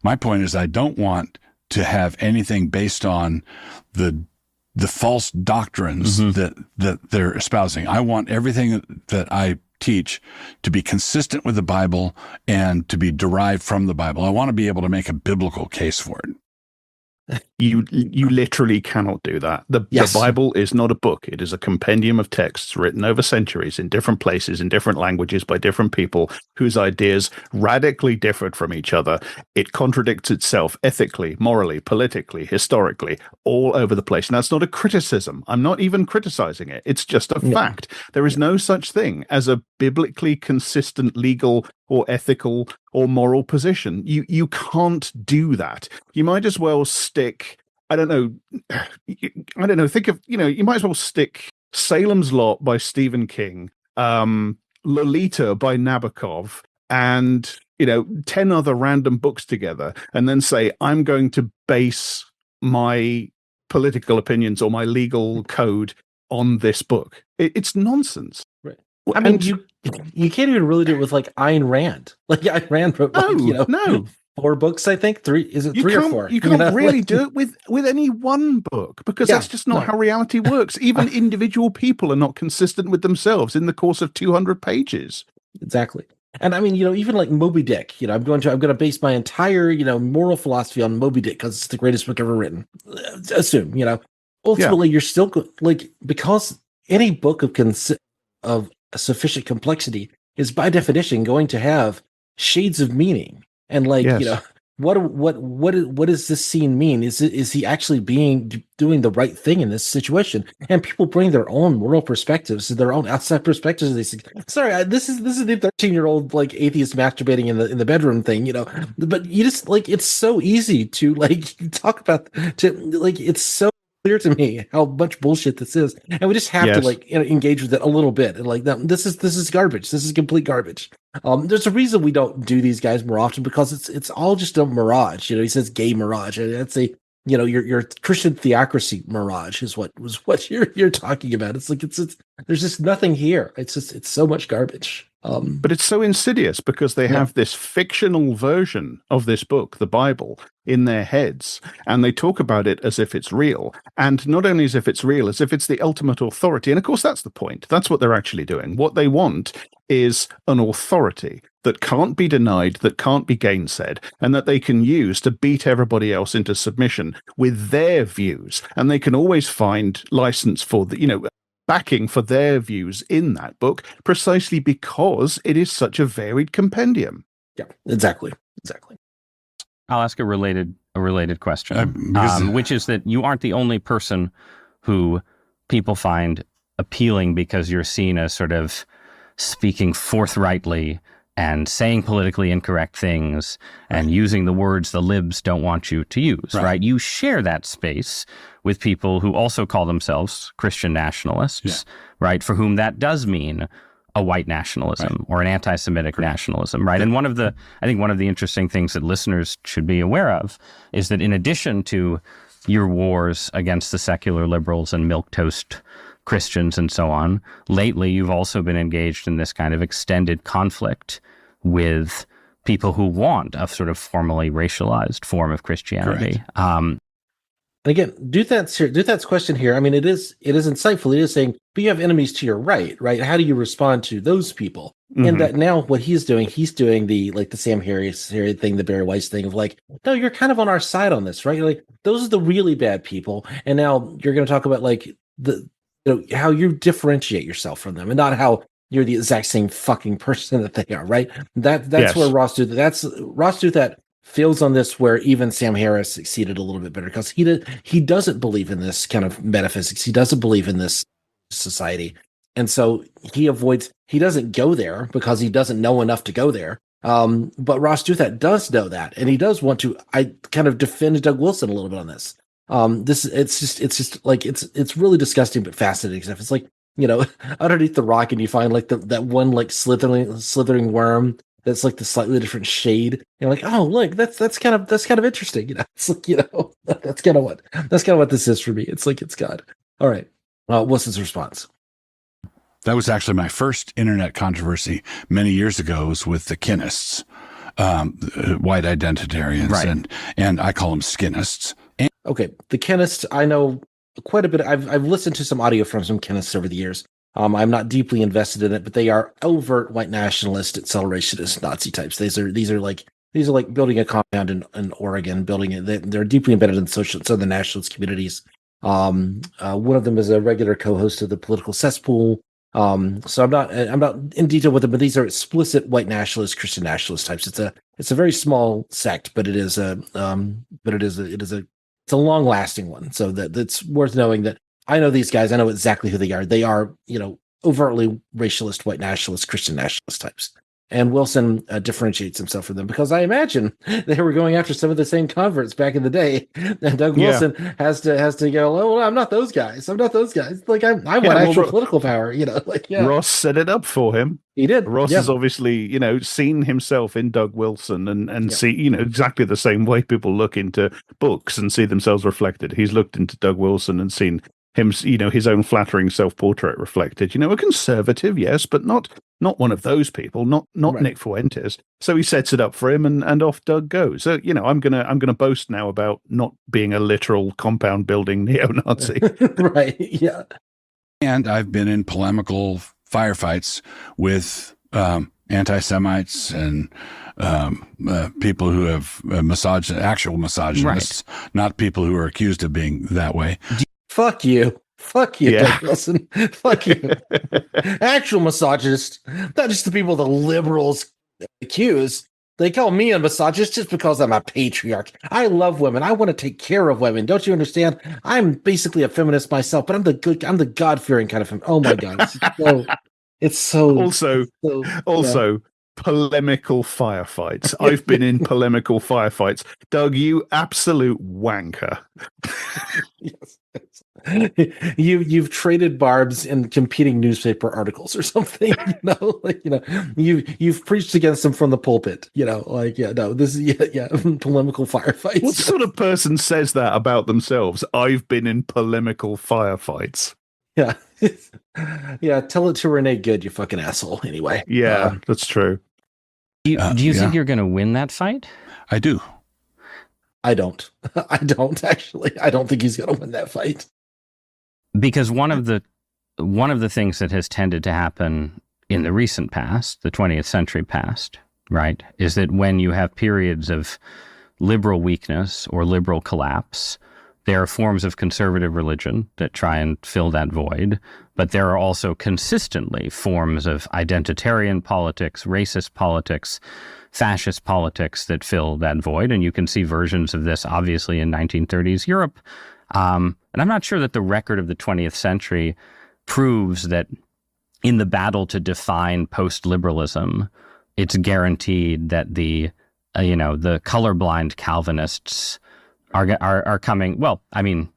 My point is, I don't want to have anything based on the false doctrines that they're espousing. I want everything that I teach to be consistent with the Bible and to be derived from the Bible. I want to be able to make a biblical case for it. You literally cannot do that. The Bible is not a book. It is a compendium of texts written over centuries in different places, in different languages, by different people whose ideas radically differed from each other. It contradicts itself ethically, morally, politically, historically, all over the place. And that's not a criticism. I'm not even criticizing it. It's just a fact. There is no such thing as a biblically consistent legal or ethical or moral position. You can't do that. You might as well stick, I don't know, think of, you might as well stick Salem's Lot by Stephen King, Lolita by Nabokov, and 10 other random books together, and then say, I'm going to base my political opinions or my legal code on this book. It's nonsense. Right. I mean, you can't even really do it with like Ayn Rand. Like Ayn Rand wrote, no. 4 books, I think. 3 is it 3 or 4? You can't really do it with any one book, because that's just not how reality works. Even individual people are not consistent with themselves in the course of 200 pages. Exactly. And I mean, even like Moby Dick, I'm going to base my entire, moral philosophy on Moby Dick because it's the greatest book ever written. Assume, ultimately you're still like, because any book of sufficient complexity is by definition going to have shades of meaning. And like, what does this scene mean? Is he actually doing the right thing in this situation? And people bring their own moral perspectives, their own outside perspectives. They say, sorry, this is the 13-year-old like atheist masturbating in the bedroom thing, But you just like, it's so easy to like talk about it's so clear to me how much bullshit this is, and we just have to like engage with it a little bit. And like, this is garbage. This is complete garbage. There's a reason we don't do these guys more often, because it's all just a mirage. He says gay mirage. I'd say your Christian theocracy mirage is what you're talking about. It's like it's there's just nothing here. It's so much garbage. But it's so insidious because they have this fictional version of this book, the Bible, in their heads, and they talk about it as if it's real. And not only as if it's real, as if it's the ultimate authority. And of course, that's the point. That's what they're actually doing. What they want is an authority that can't be denied, that can't be gainsaid, and that they can use to beat everybody else into submission with their views. And they can always find license for backing for their views in that book, precisely because it is such a varied compendium. Yeah, exactly. I'll ask a related question, which is that you aren't the only person who people find appealing because you're seen as sort of speaking forthrightly and saying politically incorrect things and using the words the libs don't want you to use, right? You share that space with people who also call themselves Christian nationalists, right? For whom that does mean a white nationalism or an anti-Semitic nationalism, right? And I think one of the interesting things that listeners should be aware of is that in addition to your wars against the secular liberals and milquetoast Christians and so on, lately you've also been engaged in this kind of extended conflict with people who want a sort of formally racialized form of Christianity. Again, Douthat's question here, I mean, it is insightful. It is saying, but you have enemies to your right? How do you respond to those people? Mm-hmm. And that now what he's doing the Sam Harris thing, the Barry Weiss thing of like, no, you're kind of on our side on this, right? Like, those are the really bad people. And now you're going to talk about like how you differentiate yourself from them and not how you're the exact same fucking person that they are, right? That's where Ross Douthat feels on this, where even Sam Harris succeeded a little bit better, because he doesn't believe in this kind of metaphysics. He doesn't believe in this society. And so he doesn't go there because he doesn't know enough to go there. But Ross Douthat does know that. And he does want to, kind of defend Doug Wilson a little bit on this. It's really disgusting, but fascinating stuff. It's like, underneath the rock, and you find like that one like slithering worm that's like the slightly different shade. And you're like, oh, look, that's kind of interesting. It's like, that's kind of what this is for me. It's like, it's God. All right. What's his response? That was actually my first internet controversy many years ago, was with the Kinists, white identitarians, and I call them skinists. Okay, the Kinists, I know quite a bit. I've listened to some audio from some Kinists over the years. I'm not deeply invested in it, but they are overt white nationalist, accelerationist, Nazi types. These are like these are like building a compound in Oregon, building it. They're deeply embedded in the nationalist communities. One of them is a regular co-host of the Political Cesspool. So I'm not in detail with them, but these are explicit white nationalist, Christian nationalist types. It's a very small sect, but it's a long lasting one. So that's worth knowing that I know these guys. I know exactly who they are. They are, overtly racialist, white nationalist, Christian nationalist types. And Wilson differentiates himself from them because I imagine they were going after some of the same converts back in the day. And Doug Wilson has to go, oh, well, I'm not those guys. Like I want actual political power, Ross set it up for him. He did. Ross has obviously, seen himself in Doug Wilson and see, exactly the same way people look into books and see themselves reflected. He's looked into Doug Wilson and seen him, his own flattering self-portrait reflected. A conservative, yes, but not one of those people, not right. Nick Fuentes. So he sets it up for him, and off Doug goes. So I'm gonna boast now about not being a literal compound building neo-Nazi. Right? Yeah. And I've been in polemical firefights with anti-Semites and people who have actual misogynists, right. Not people who are accused of being that way. Fuck you, Doug Wilson. Fuck you. Actual misogynist, not just the people the liberals accuse. They call me a misogynist just because I'm a patriarch. I love women. I want to take care of women. Don't you understand? I'm basically a feminist myself, but I'm the God-fearing kind of feminist. Oh my God. It's so also polemical firefights. I've been in polemical firefights. Doug, you absolute wanker. Yes. You've traded barbs in competing newspaper articles or something, you've preached against them from the pulpit, this is polemical firefights. What sort of person says that about themselves? I've been in polemical firefights. Yeah. Yeah, tell it to Renee Good, you fucking asshole. Anyway. Yeah, that's true. Do you think you're going to win that fight? I do. I don't actually. I don't think he's going to win that fight. Because one of the things that has tended to happen in the recent past, the 20th century past, right, is that when you have periods of liberal weakness or liberal collapse, there are forms of conservative religion that try and fill that void, but there are also consistently forms of identitarian politics, racist politics, fascist politics that fill that void. And you can see versions of this, obviously, in 1930s Europe. And I'm not sure that the record of the 20th century proves that in the battle to define post-liberalism, it's guaranteed that the colorblind Calvinists are coming. Well, I mean,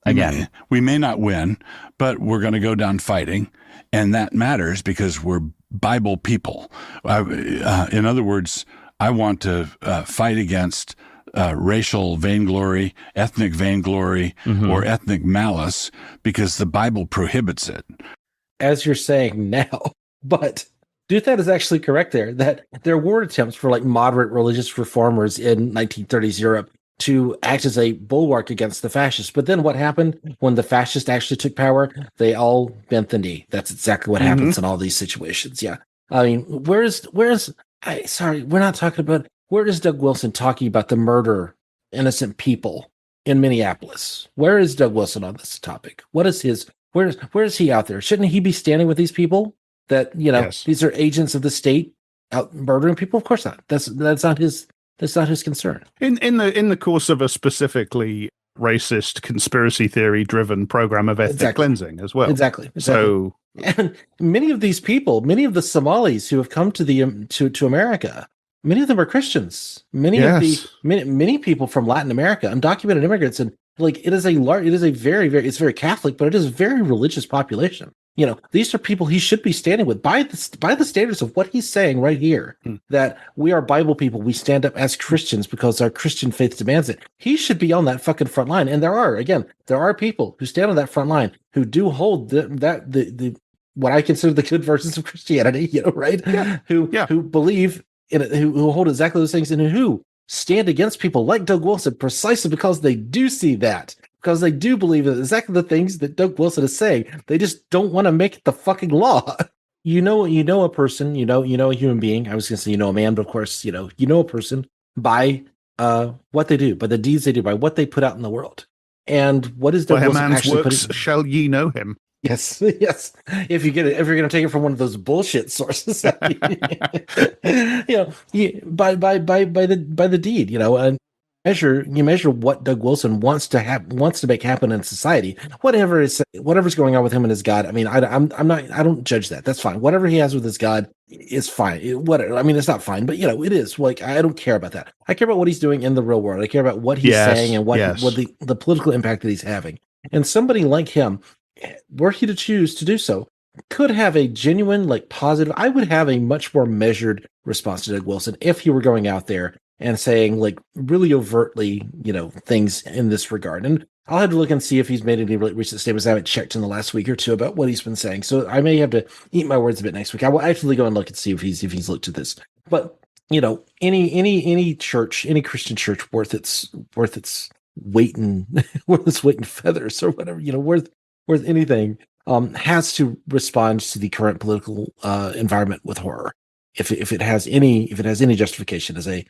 again, we may not win, but we're going to go down fighting, and that matters because we're Bible people. In other words, I want to fight against racial vainglory, ethnic vainglory, or ethnic malice because the Bible prohibits it. As you're saying now, but Douthat is actually correct there, that there were attempts for moderate religious reformers in 1930s Europe to act as a bulwark against the fascists. But then what happened when the fascists actually took power? They all bent the knee. That's exactly what happens in all these situations. Yeah. I mean, where is Doug Wilson talking about the murder innocent people in Minneapolis? Where is Doug Wilson on this topic? Where is he out there? Shouldn't he be standing with these people that, these are agents of the state out murdering people? Of course not. That's not his concern. In the course of a specifically racist, conspiracy theory driven program of ethnic cleansing as well. Exactly. So, and many of these people, many of the Somalis who have come to the to America, many of them are Christians. Many people from Latin America, undocumented immigrants, and it's very Catholic, but it is a very religious population. These are people he should be standing with by the standards of what he's saying right here, that we are Bible people. We stand up as Christians because our Christian faith demands it. He should be on that fucking front line. And there are people who stand on that front line who do hold the what I consider the good versions of Christianity, right? Yeah. Who believe in it, who hold exactly those things, and who stand against people like Doug Wilson precisely because they do see that. Because they do believe in exactly the things that Doug Wilson is saying. They just don't want to make it the fucking law. a person, a human being. I was going to say a man, but of course, a person by what they do, by the deeds they do, by what they put out in the world. And what is Doug by a Wilson man's actually works shall ye know him? Yes, yes. If you're going to take it from one of those bullshit sources, by the deed, and measure what Doug Wilson wants to make happen in society. Whatever's going on with him and his God. I mean, I don't judge that. That's fine. Whatever he has with his God is fine. Whatever. I mean, it's not fine, but it is. Like, I don't care about that. I care about what he's doing in the real world. I care about what he's saying and what the political impact that he's having. And somebody like him, were he to choose to do so, could have a genuine, positive. I would have a much more measured response to Doug Wilson if he were going out there and saying really overtly, things in this regard. And I'll have to look and see if he's made any really recent statements. I haven't checked in the last week or two about what he's been saying. So I may have to eat my words a bit next week. I will actually go and look and see if he's looked at this. But any church, any Christian church worth its weight in feathers or whatever, worth anything, has to respond to the current political environment with horror. If it has any justification as a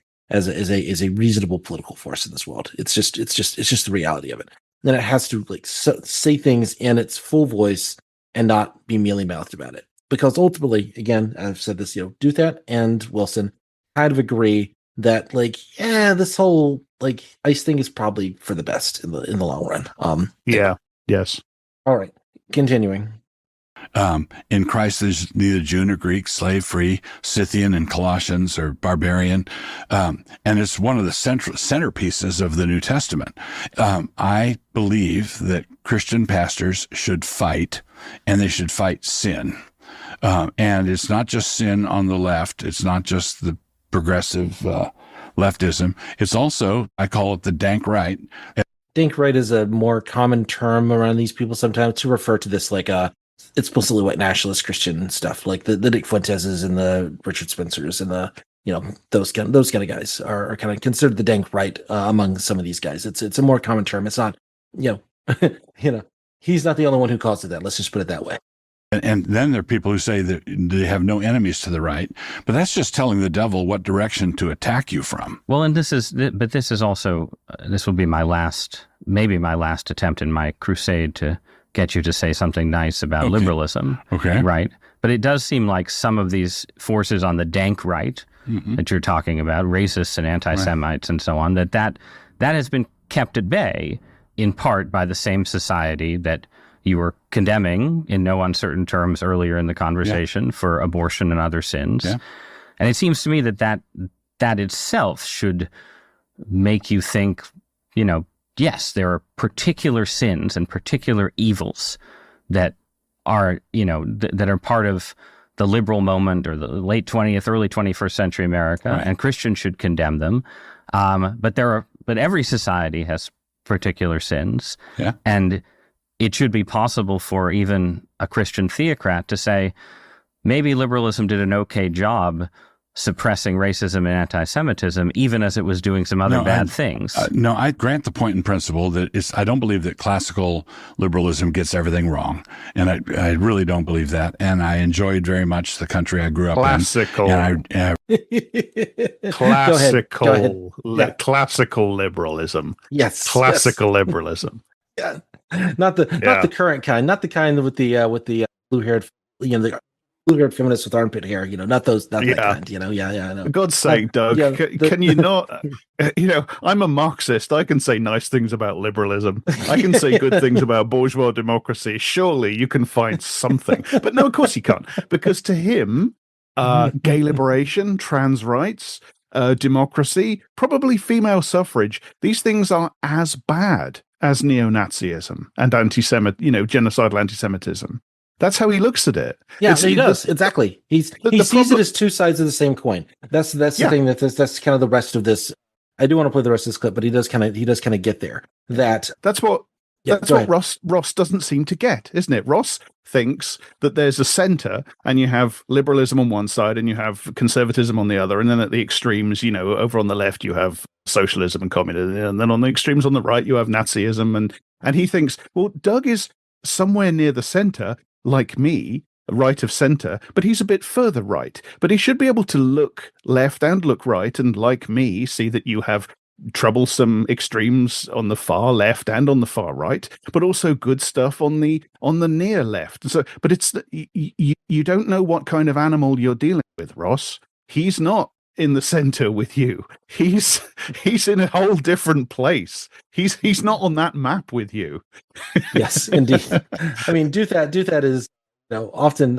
reasonable political force in this world, it's just the reality of it. Then it has to say things in its full voice and not be mealy mouthed about it. Because ultimately, again, I've said this, Douthat and Wilson kind of agree that this whole ICE thing is probably for the best in the long run. Yes. All right. Continuing. In Christ, there's neither Jew nor Greek, slave, free, Scythian, and Colossians, or barbarian. And it's one of the centerpieces of the New Testament. I believe that Christian pastors should fight, and they should fight sin. And it's not just sin on the left. It's not just the progressive leftism. It's also, I call it the dank right. Dank right is a more common term around these people sometimes to refer to this explicitly white nationalist Christian stuff, like the Nick Fuenteses and the Richard Spencers and the those kind of guys are kind of considered the dank right among some of these guys. It's a more common term. It's not he's not the only one who calls it that. Let's just put it that way. And then there are people who say that they have no enemies to the right, but that's just telling the devil what direction to attack you from. Well, and this is also, this will be maybe my last attempt in my crusade to get you to say something nice about liberalism. Okay. Right. But it does seem like some of these forces on the dank right that you're talking about, racists and anti-Semites and so on, that has been kept at bay in part by the same society that you were condemning in no uncertain terms earlier in the conversation for abortion and other sins. Yeah. And it seems to me that itself should make you think, yes, there are particular sins and particular evils that are, that are part of the liberal moment or the late 20th, early 21st century America, and Christians should condemn them. But every society has particular sins. Yeah. And it should be possible for even a Christian theocrat to say, maybe liberalism did an okay job suppressing racism and anti-Semitism, even as it was doing some other bad things. No, I grant the point in principle that I don't believe that classical liberalism gets everything wrong. And I really don't believe that. And I enjoyed very much the country I grew up classical. in. Classical liberalism. Yes. Classical liberalism. Yeah. Not the current kind, not the kind with the blue-haired, the blue-haired feminists with armpit hair, not those, not that kind, I know. For God's sake, Doug, can you not, I'm a Marxist. I can say nice things about liberalism. I can say good things about bourgeois democracy. Surely you can find something. But no, of course you can't. Because to him, gay liberation, trans rights, democracy, probably female suffrage, these things are as bad as neo-Nazism and genocidal anti-Semitism. That's how he looks at it. Yeah, he does. Exactly. He sees it as two sides of the same coin. That's the thing that's kind of the rest of this. I do want to play the rest of this clip, but he does kind of get there. That's what Ross doesn't seem to get, isn't it? Ross thinks that there's a center and you have liberalism on one side and you have conservatism on the other. And then at the extremes, over on the left, you have socialism and communism. And then on the extremes on the right, you have Nazism. And he thinks, well, Doug is somewhere near the center, like me, right of center, but he's a bit further right. But he should be able to look left and look right, and like me, see that you have troublesome extremes on the far left and on the far right, but also good stuff on the near left. So, but it's you don't know what kind of animal you're dealing with, Ross. He's not in the center with you. He's in a whole different place. He's not on that map with you. Yes, indeed. I mean, Douthat is, often,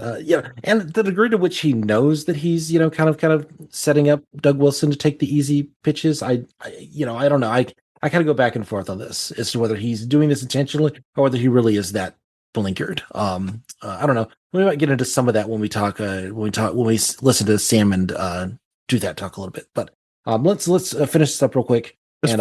and the degree to which he knows that he's, kind of setting up Doug Wilson to take the easy pitches. I don't know. I kind of go back and forth on this as to whether he's doing this intentionally or whether he really is that blinkered. I don't know. We might get into some of that when we talk. When we listen to Sam and Douthat talk a little bit. But let's finish this up real quick. As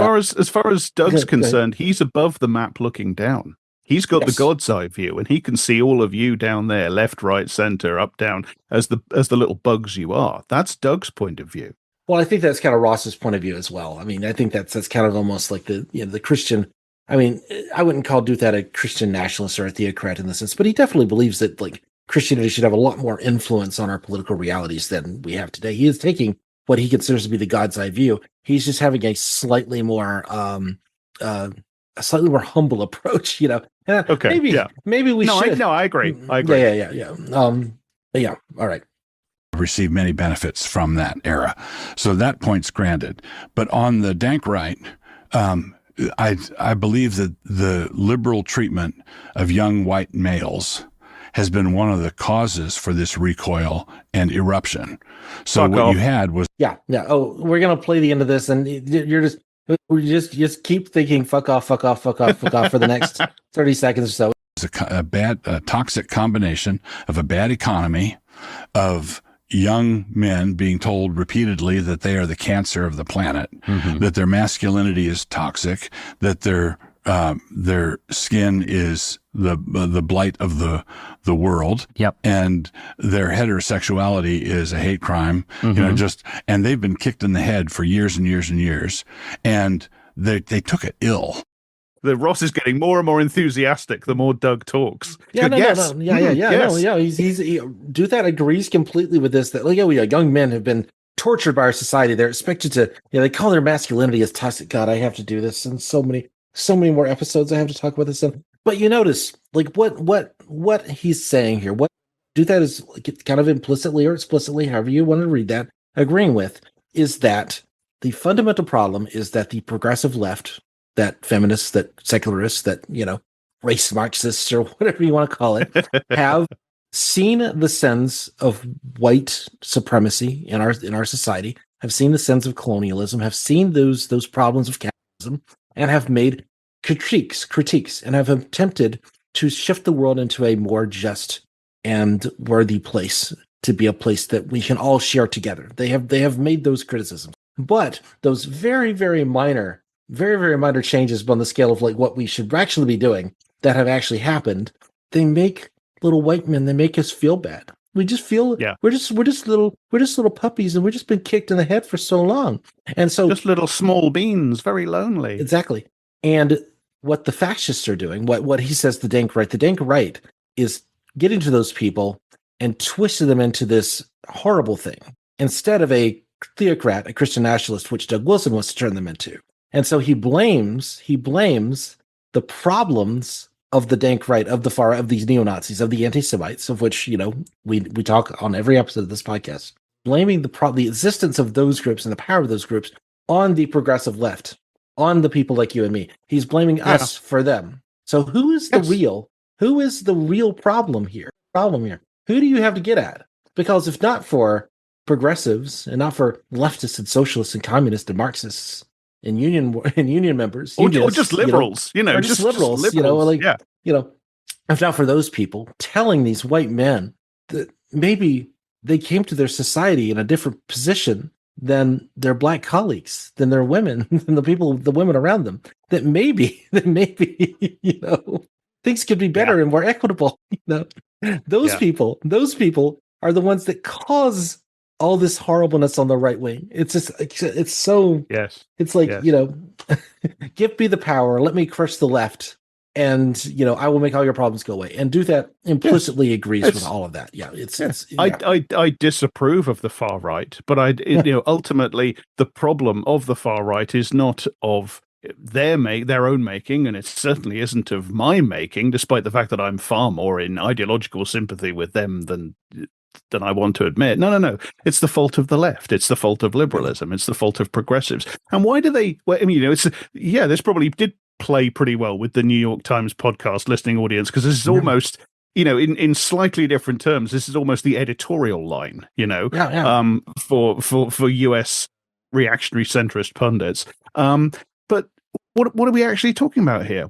far as Doug's concerned, he's above the map looking down. He's got the God's eye view, and he can see all of you down there, left, right, center, up, down, as the little bugs you are. That's Doug's point of view. Well, I think that's kind of Ross's point of view as well. I mean, I think that's kind of almost like the Christian. I mean, I wouldn't call Douthat a Christian nationalist or a theocrat in the sense, but he definitely believes that like Christianity should have a lot more influence on our political realities than we have today. He is taking what he considers to be the God's eye view. He's just having a slightly more humble approach, Okay. Maybe we should. I agree. Yeah. All right. Received many benefits from that era. So that point's granted. But on the dank right, I believe that the liberal treatment of young white males has been one of the causes for this recoil and eruption. So you had was Oh, we're gonna play the end of this, and you just keep thinking fuck off for the next 30 seconds or so. It's a toxic combination of a bad economy, of young men being told repeatedly that they are the cancer of the planet, that their masculinity is toxic, that their skin is the blight of the world. Yep. And their heterosexuality is a hate crime. And they've been kicked in the head for years and years and years. And they took it ill. The Ross is getting more and more enthusiastic the more Doug talks. Douthat agrees completely with this. That young men have been tortured by our society. They're expected to, they call their masculinity as toxic. God, I have to do this, and so many more episodes I have to talk about this in. But you notice, like what he's saying here, what Douthat is kind of implicitly or explicitly, however you want to read that, agreeing with, is that the fundamental problem is that the progressive left, that feminists, that secularists, that, race Marxists or whatever you want to call it, have seen the sins of white supremacy in our society, have seen the sins of colonialism, have seen those problems of capitalism, and have made critiques, and have attempted to shift the world into a more just and worthy place, to be a place that we can all share together. They have made those criticisms, but those very, very minor changes on the scale of like what we should actually be doing that have actually happened, they make little white men, they make us feel bad. We just feel we're just little puppies, and we've just been kicked in the head for so long. And so just little small beans, very lonely. Exactly. And what the fascists are doing, what he says the dank right is getting to those people and twisting them into this horrible thing instead of a theocrat, a Christian nationalist, which Doug Wilson wants to turn them into. And so he blames the problems of the dank right, of the far, of these neo-Nazis, of the anti-Semites, of which, we talk on every episode of this podcast, blaming the existence of those groups and the power of those groups on the progressive left, on the people like you and me. He's blaming us for them. So who is the real problem here? Who do you have to get at? Because if not for progressives, and not for leftists and socialists and communists and Marxists and union members, or just liberals, just liberals, if not for those people telling these white men that maybe they came to their society in a different position than their black colleagues, than their women, than the women around them, that maybe, things could be better and more equitable. Those people are the ones that cause all this horribleness on the right wing. It's just, it's so, it's like, give me the power, let me crush the left, and I will make all your problems go away. And Douthat implicitly agrees with all of that. Yeah, I disapprove of the far right, but ultimately the problem of the far right is not of their own making, and it certainly isn't of my making, despite the fact that I'm far more in ideological sympathy with them than I want to admit. No. It's the fault of the left. It's the fault of liberalism. It's the fault of progressives. And why do they? Well, I mean, this probably did play pretty well with the New York Times podcast listening audience, because this is almost, in slightly different terms, this is almost the editorial line, for US reactionary centrist pundits. But what are we actually talking about here?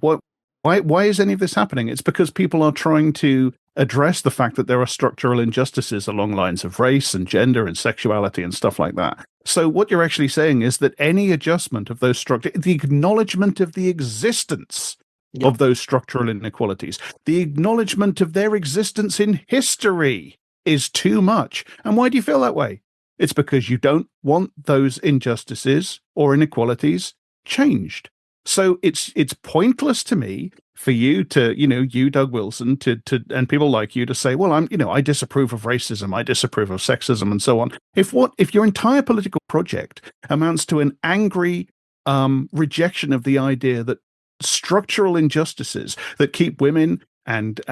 Why is any of this happening? It's because people are trying to address the fact that there are structural injustices along lines of race and gender and sexuality and stuff like that. So what you're actually saying is that any adjustment of those the acknowledgement of the existence of those structural inequalities, the acknowledgement of their existence in history is too much. And why do you feel that way? It's because you don't want those injustices or inequalities changed. So it's pointless to me for you to, you, Doug Wilson, to and people like you to say, well, I disapprove of racism, I disapprove of sexism, and so on. If your entire political project amounts to an angry rejection of the idea that structural injustices that keep women and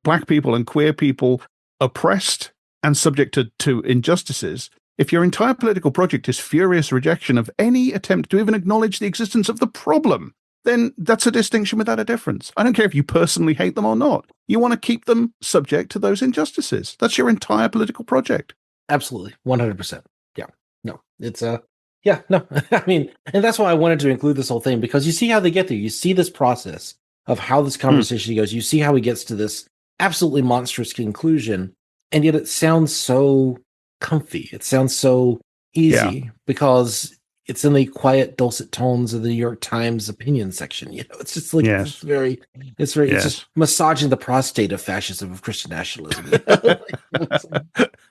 black people and queer people oppressed and subject to injustices, if your entire political project is furious rejection of any attempt to even acknowledge the existence of the problem, then that's a distinction without a difference. I don't care if you personally hate them or not. You want to keep them subject to those injustices. That's your entire political project. Absolutely. 100%. Yeah. No, it's yeah, no. I mean, and that's why I wanted to include this whole thing, because you see how they get there. You see this process of how this conversation goes. You see how he gets to this absolutely monstrous conclusion, and yet it sounds so comfy. It sounds so easy because it's in the quiet, dulcet tones of the New York Times opinion section. It's just like it's very it's just massaging the prostate of fascism, of Christian nationalism.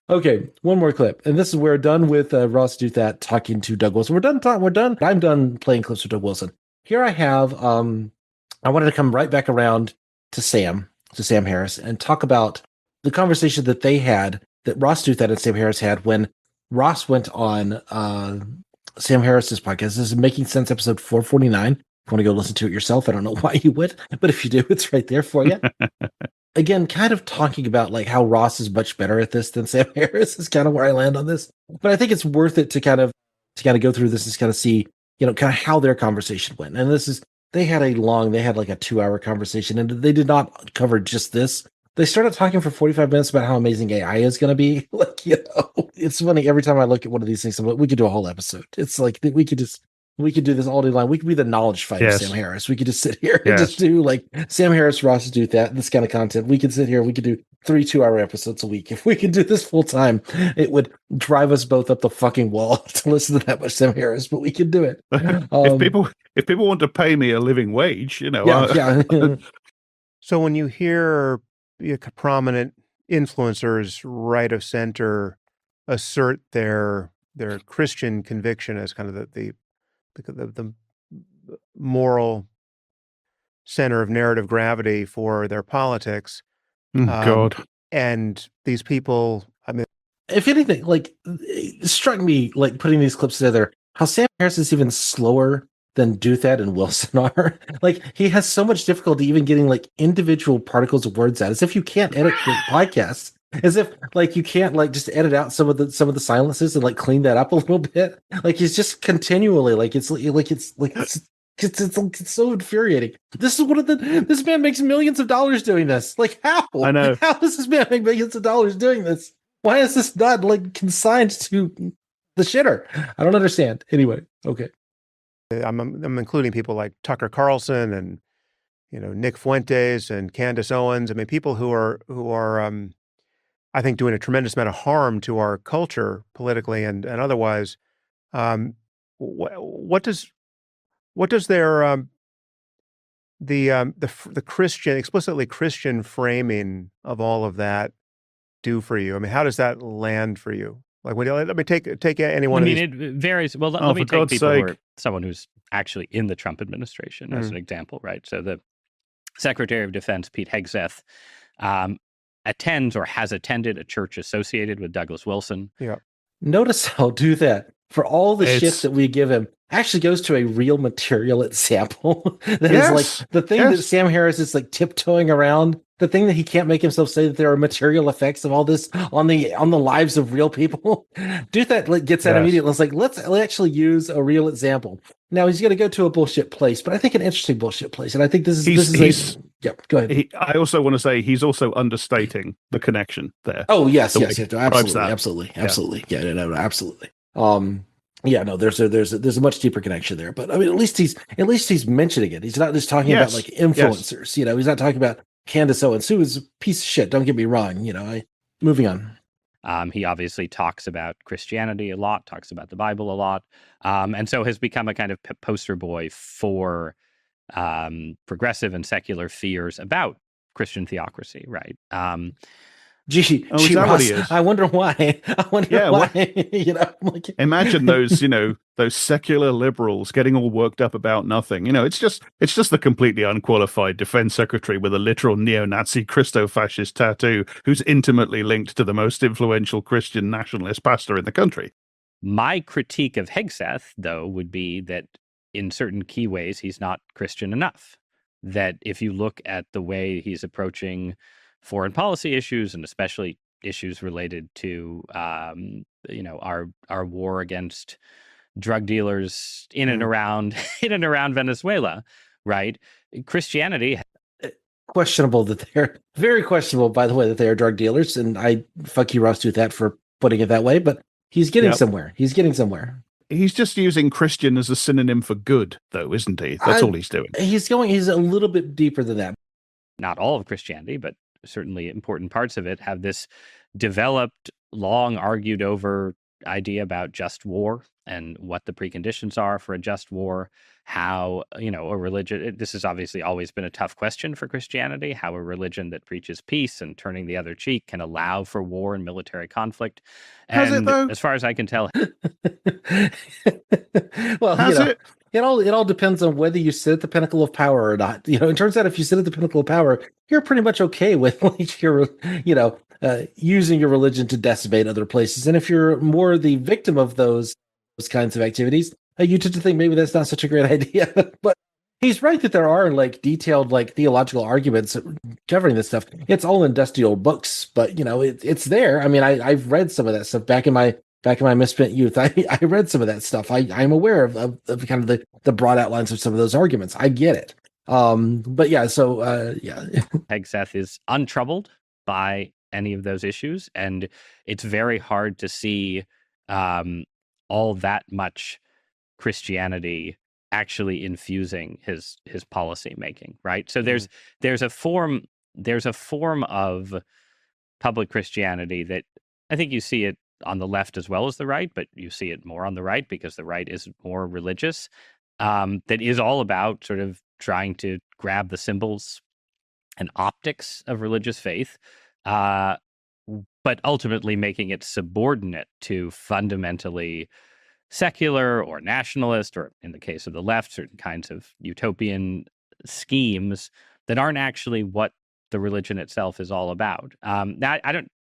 Okay, one more clip, and this is we're done with Ross Douthat talking to Doug Wilson. We're done. I'm done playing clips with Doug Wilson. Here I have. I wanted to come right back around to Sam Harris, and talk about the conversation that they had, that Ross Douthat and Sam Harris had when Ross went on Sam Harris's podcast. This is Making Sense, episode 449. If you want to go listen to it yourself, I don't know why you would, but if you do, it's right there for you. Again, kind of talking about like how Ross is much better at this than Sam Harris is kind of where I land on this. But I think it's worth it to kind of go through this and kind of see, kind of how their conversation went. And they had like a 2-hour conversation, and they did not cover just this. They started talking for 45 minutes about how amazing AI is going to be. It's funny. Every time I look at one of these things, I'm like, we could do a whole episode. It's like, we could do this all day long. We could be the knowledge fight of Sam Harris. We could just sit here and just do like Sam Harris, Ross Douthat, this kind of content. We could sit here. We could do 3 2-hour episodes a week. If we could do this full time, it would drive us both up the fucking wall to listen to that much Sam Harris, but we could do it. If people want to pay me a living wage, So when you hear prominent influencers, right of center, assert their Christian conviction as kind of the moral center of narrative gravity for their politics, God, and these people, I mean, if anything, like, it struck me, like, putting these clips together, how Sam Harris is even slower than Douthat and Wilson are. Like, he has so much difficulty even getting like individual particles of words out, as if you can't edit the podcast, as if like you can't like just edit out some of the silences and like clean that up a little bit. Like, he's just continually it's so infuriating. This man makes millions of dollars doing this. Like, how? I know. How does this man make millions of dollars doing this? Why is this not like consigned to the shitter? I don't understand. Anyway, okay. I'm including people like Tucker Carlson and Nick Fuentes and Candace Owens. I mean, people who are I think doing a tremendous amount of harm to our culture politically and otherwise. What does their the Christian, explicitly Christian framing of all of that do for you? I mean, how does that land for you? Like, let me take any one of these. It varies. Well, let me take people who are someone who's actually in the Trump administration as an example, right? So Secretary of Defense Pete Hegseth attends or has attended a church associated with Douglas Wilson. Yeah. Notice how Douthat, for all the shit that we give him, actually goes to a real material example that is like the thing that Sam Harris is like tiptoeing around, the thing that he can't make himself say that there are material effects of all this on the lives of real people. Douthat gets that immediately. It's like, let's actually use a real example. Now he's going to go to a bullshit place, but I think an interesting bullshit place. And I think this is go ahead. I also want to say he's also understating the connection there. Oh, yes, absolutely. Yeah, no, absolutely. Yeah, no, there's a much deeper connection there. But I mean, at least he's mentioning it. He's not just talking about like influencers. You know, he's not talking about Candace Owens, who is a piece of shit. Don't get me wrong. You know, moving on. He obviously talks about Christianity a lot, talks about the Bible a lot, and so has become a kind of poster boy for progressive and secular fears about Christian theocracy, right? Ross, I wonder why. Why. You know, imagine those, those secular liberals getting all worked up about nothing. You know, it's just the completely unqualified defense secretary with a literal neo-Nazi Christo-fascist tattoo who's intimately linked to the most influential Christian nationalist pastor in the country. My critique of Hegseth, though, would be that in certain key ways, he's not Christian enough. That if you look at the way he's approaching foreign policy issues, and especially issues related to, our war against drug dealers in and around Venezuela, right? Christianity. Questionable that they're very questionable, by the way, that they are drug dealers. And I fuck you, Ross Douthat, for putting it that way, but he's getting somewhere. He's getting somewhere. He's just using Christian as a synonym for good, though, isn't he? That's all he's doing. He's a little bit deeper than that. Not all of Christianity, but certainly important parts of it have this developed, long argued over idea about just war and what the preconditions are for a just war, how, a religion, this has obviously always been a tough question for Christianity, how a religion that preaches peace and turning the other cheek can allow for war and military conflict. And has it, though? As far as I can tell. Well, it all depends on whether you sit at the pinnacle of power or not. You know, it turns out if you sit at the pinnacle of power, you're pretty much okay with using your religion to decimate other places. And if you're more the victim of those kinds of activities, you tend to think maybe that's not such a great idea. But he's right that there are detailed theological arguments covering this stuff. It's all in dusty old books, but it's there. I mean, I've read some of that stuff back in my misspent youth. I read some of that stuff. I'm aware of kind of the broad outlines of some of those arguments. I get it. But yeah, so Hegseth is untroubled by any of those issues, and it's very hard to see all that much Christianity actually infusing his policy making, right? So there's a form of public Christianity that I think you see it on the left as well as the right, but you see it more on the right because the right is more religious, that is all about sort of trying to grab the symbols and optics of religious faith, but ultimately making it subordinate to fundamentally secular or nationalist, or in the case of the left, certain kinds of utopian schemes that aren't actually what the religion itself is all about. Now,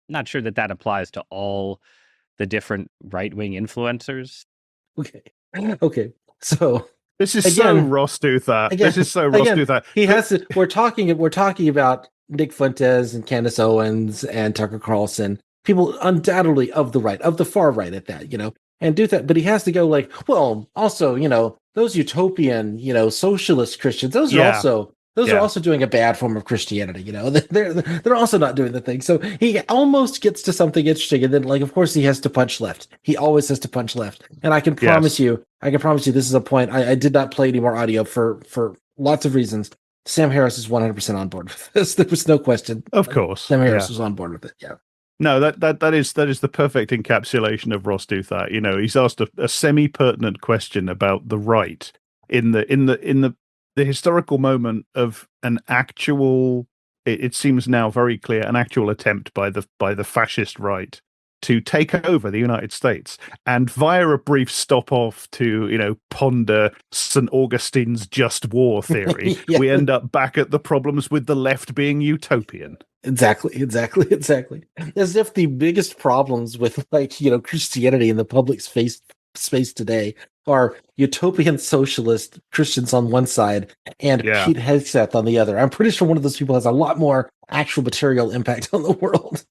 not sure that applies to all the different right-wing influencers. Okay. So this is so Ross Douthat. This is so Ross Douthat. He has to. We're talking about Nick Fuentes and Candace Owens and Tucker Carlson, people undoubtedly of the right, of the far right at that, and Douthat, but he has to go also, those utopian, socialist Christians, those are also doing a bad form of Christianity, they're also not doing the thing. So he almost gets to something interesting, and then of course he has to punch left. He always has to punch left. And I can promise you this is a point. I did not play any more audio for lots of reasons. Sam Harris is 100% on board with this. There was no question. Of course. Sam Harris was on board with it. Yeah. No, that is the perfect encapsulation of Ross Douthat. He's asked a semi-pertinent question about the right in the historical moment of an actual. It seems now very clear an actual attempt by the fascist right to take over the United States. And via a brief stop off to, ponder St. Augustine's just war theory, we end up back at the problems with the left being utopian. Exactly. As if the biggest problems with Christianity in the public space today are utopian socialist Christians on one side and Pete Hegseth on the other. I'm pretty sure one of those people has a lot more actual material impact on the world.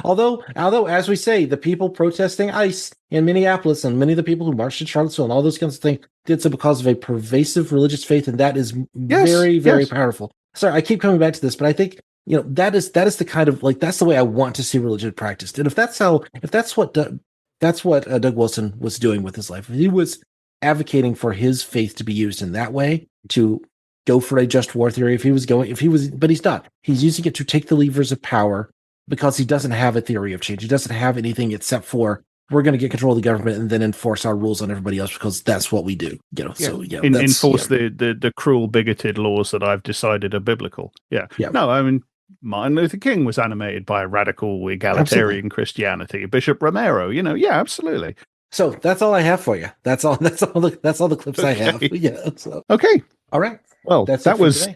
Although, as we say, the people protesting ICE in Minneapolis and many of the people who marched in Charlottesville and all those kinds of things did so because of a pervasive religious faith, and that is very, very powerful. Sorry, I keep coming back to this, but I think that is the kind of that's the way I want to see religion practiced. And if that's what Doug Wilson was doing with his life, if he was advocating for his faith to be used in that way, to go for a just war theory, but he's not. He's using it to take the levers of power because he doesn't have a theory of change. He doesn't have anything except for we're going to get control of the government and then enforce our rules on everybody else because that's what we do. Enforce the cruel, bigoted laws that I've decided are biblical. Yeah. No, I mean, Martin Luther King was animated by a radical egalitarian Christianity. Bishop Romero, absolutely. So that's all I have for you. That's all the clips I have. Yeah. So. Okay. All right. Well, that was.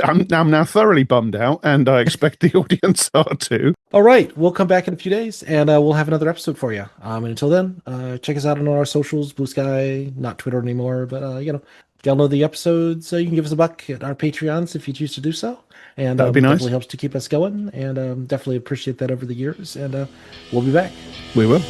I'm now thoroughly bummed out, and I expect the audience are too. All right. We'll come back in a few days, and we'll have another episode for you. And until then, check us out on our socials, Blue Sky, not Twitter anymore, but download the episodes. You can give us $1 at our Patreons if you choose to do so. And that would be nice. Definitely helps to keep us going, and definitely appreciate that over the years. And we'll be back. We will.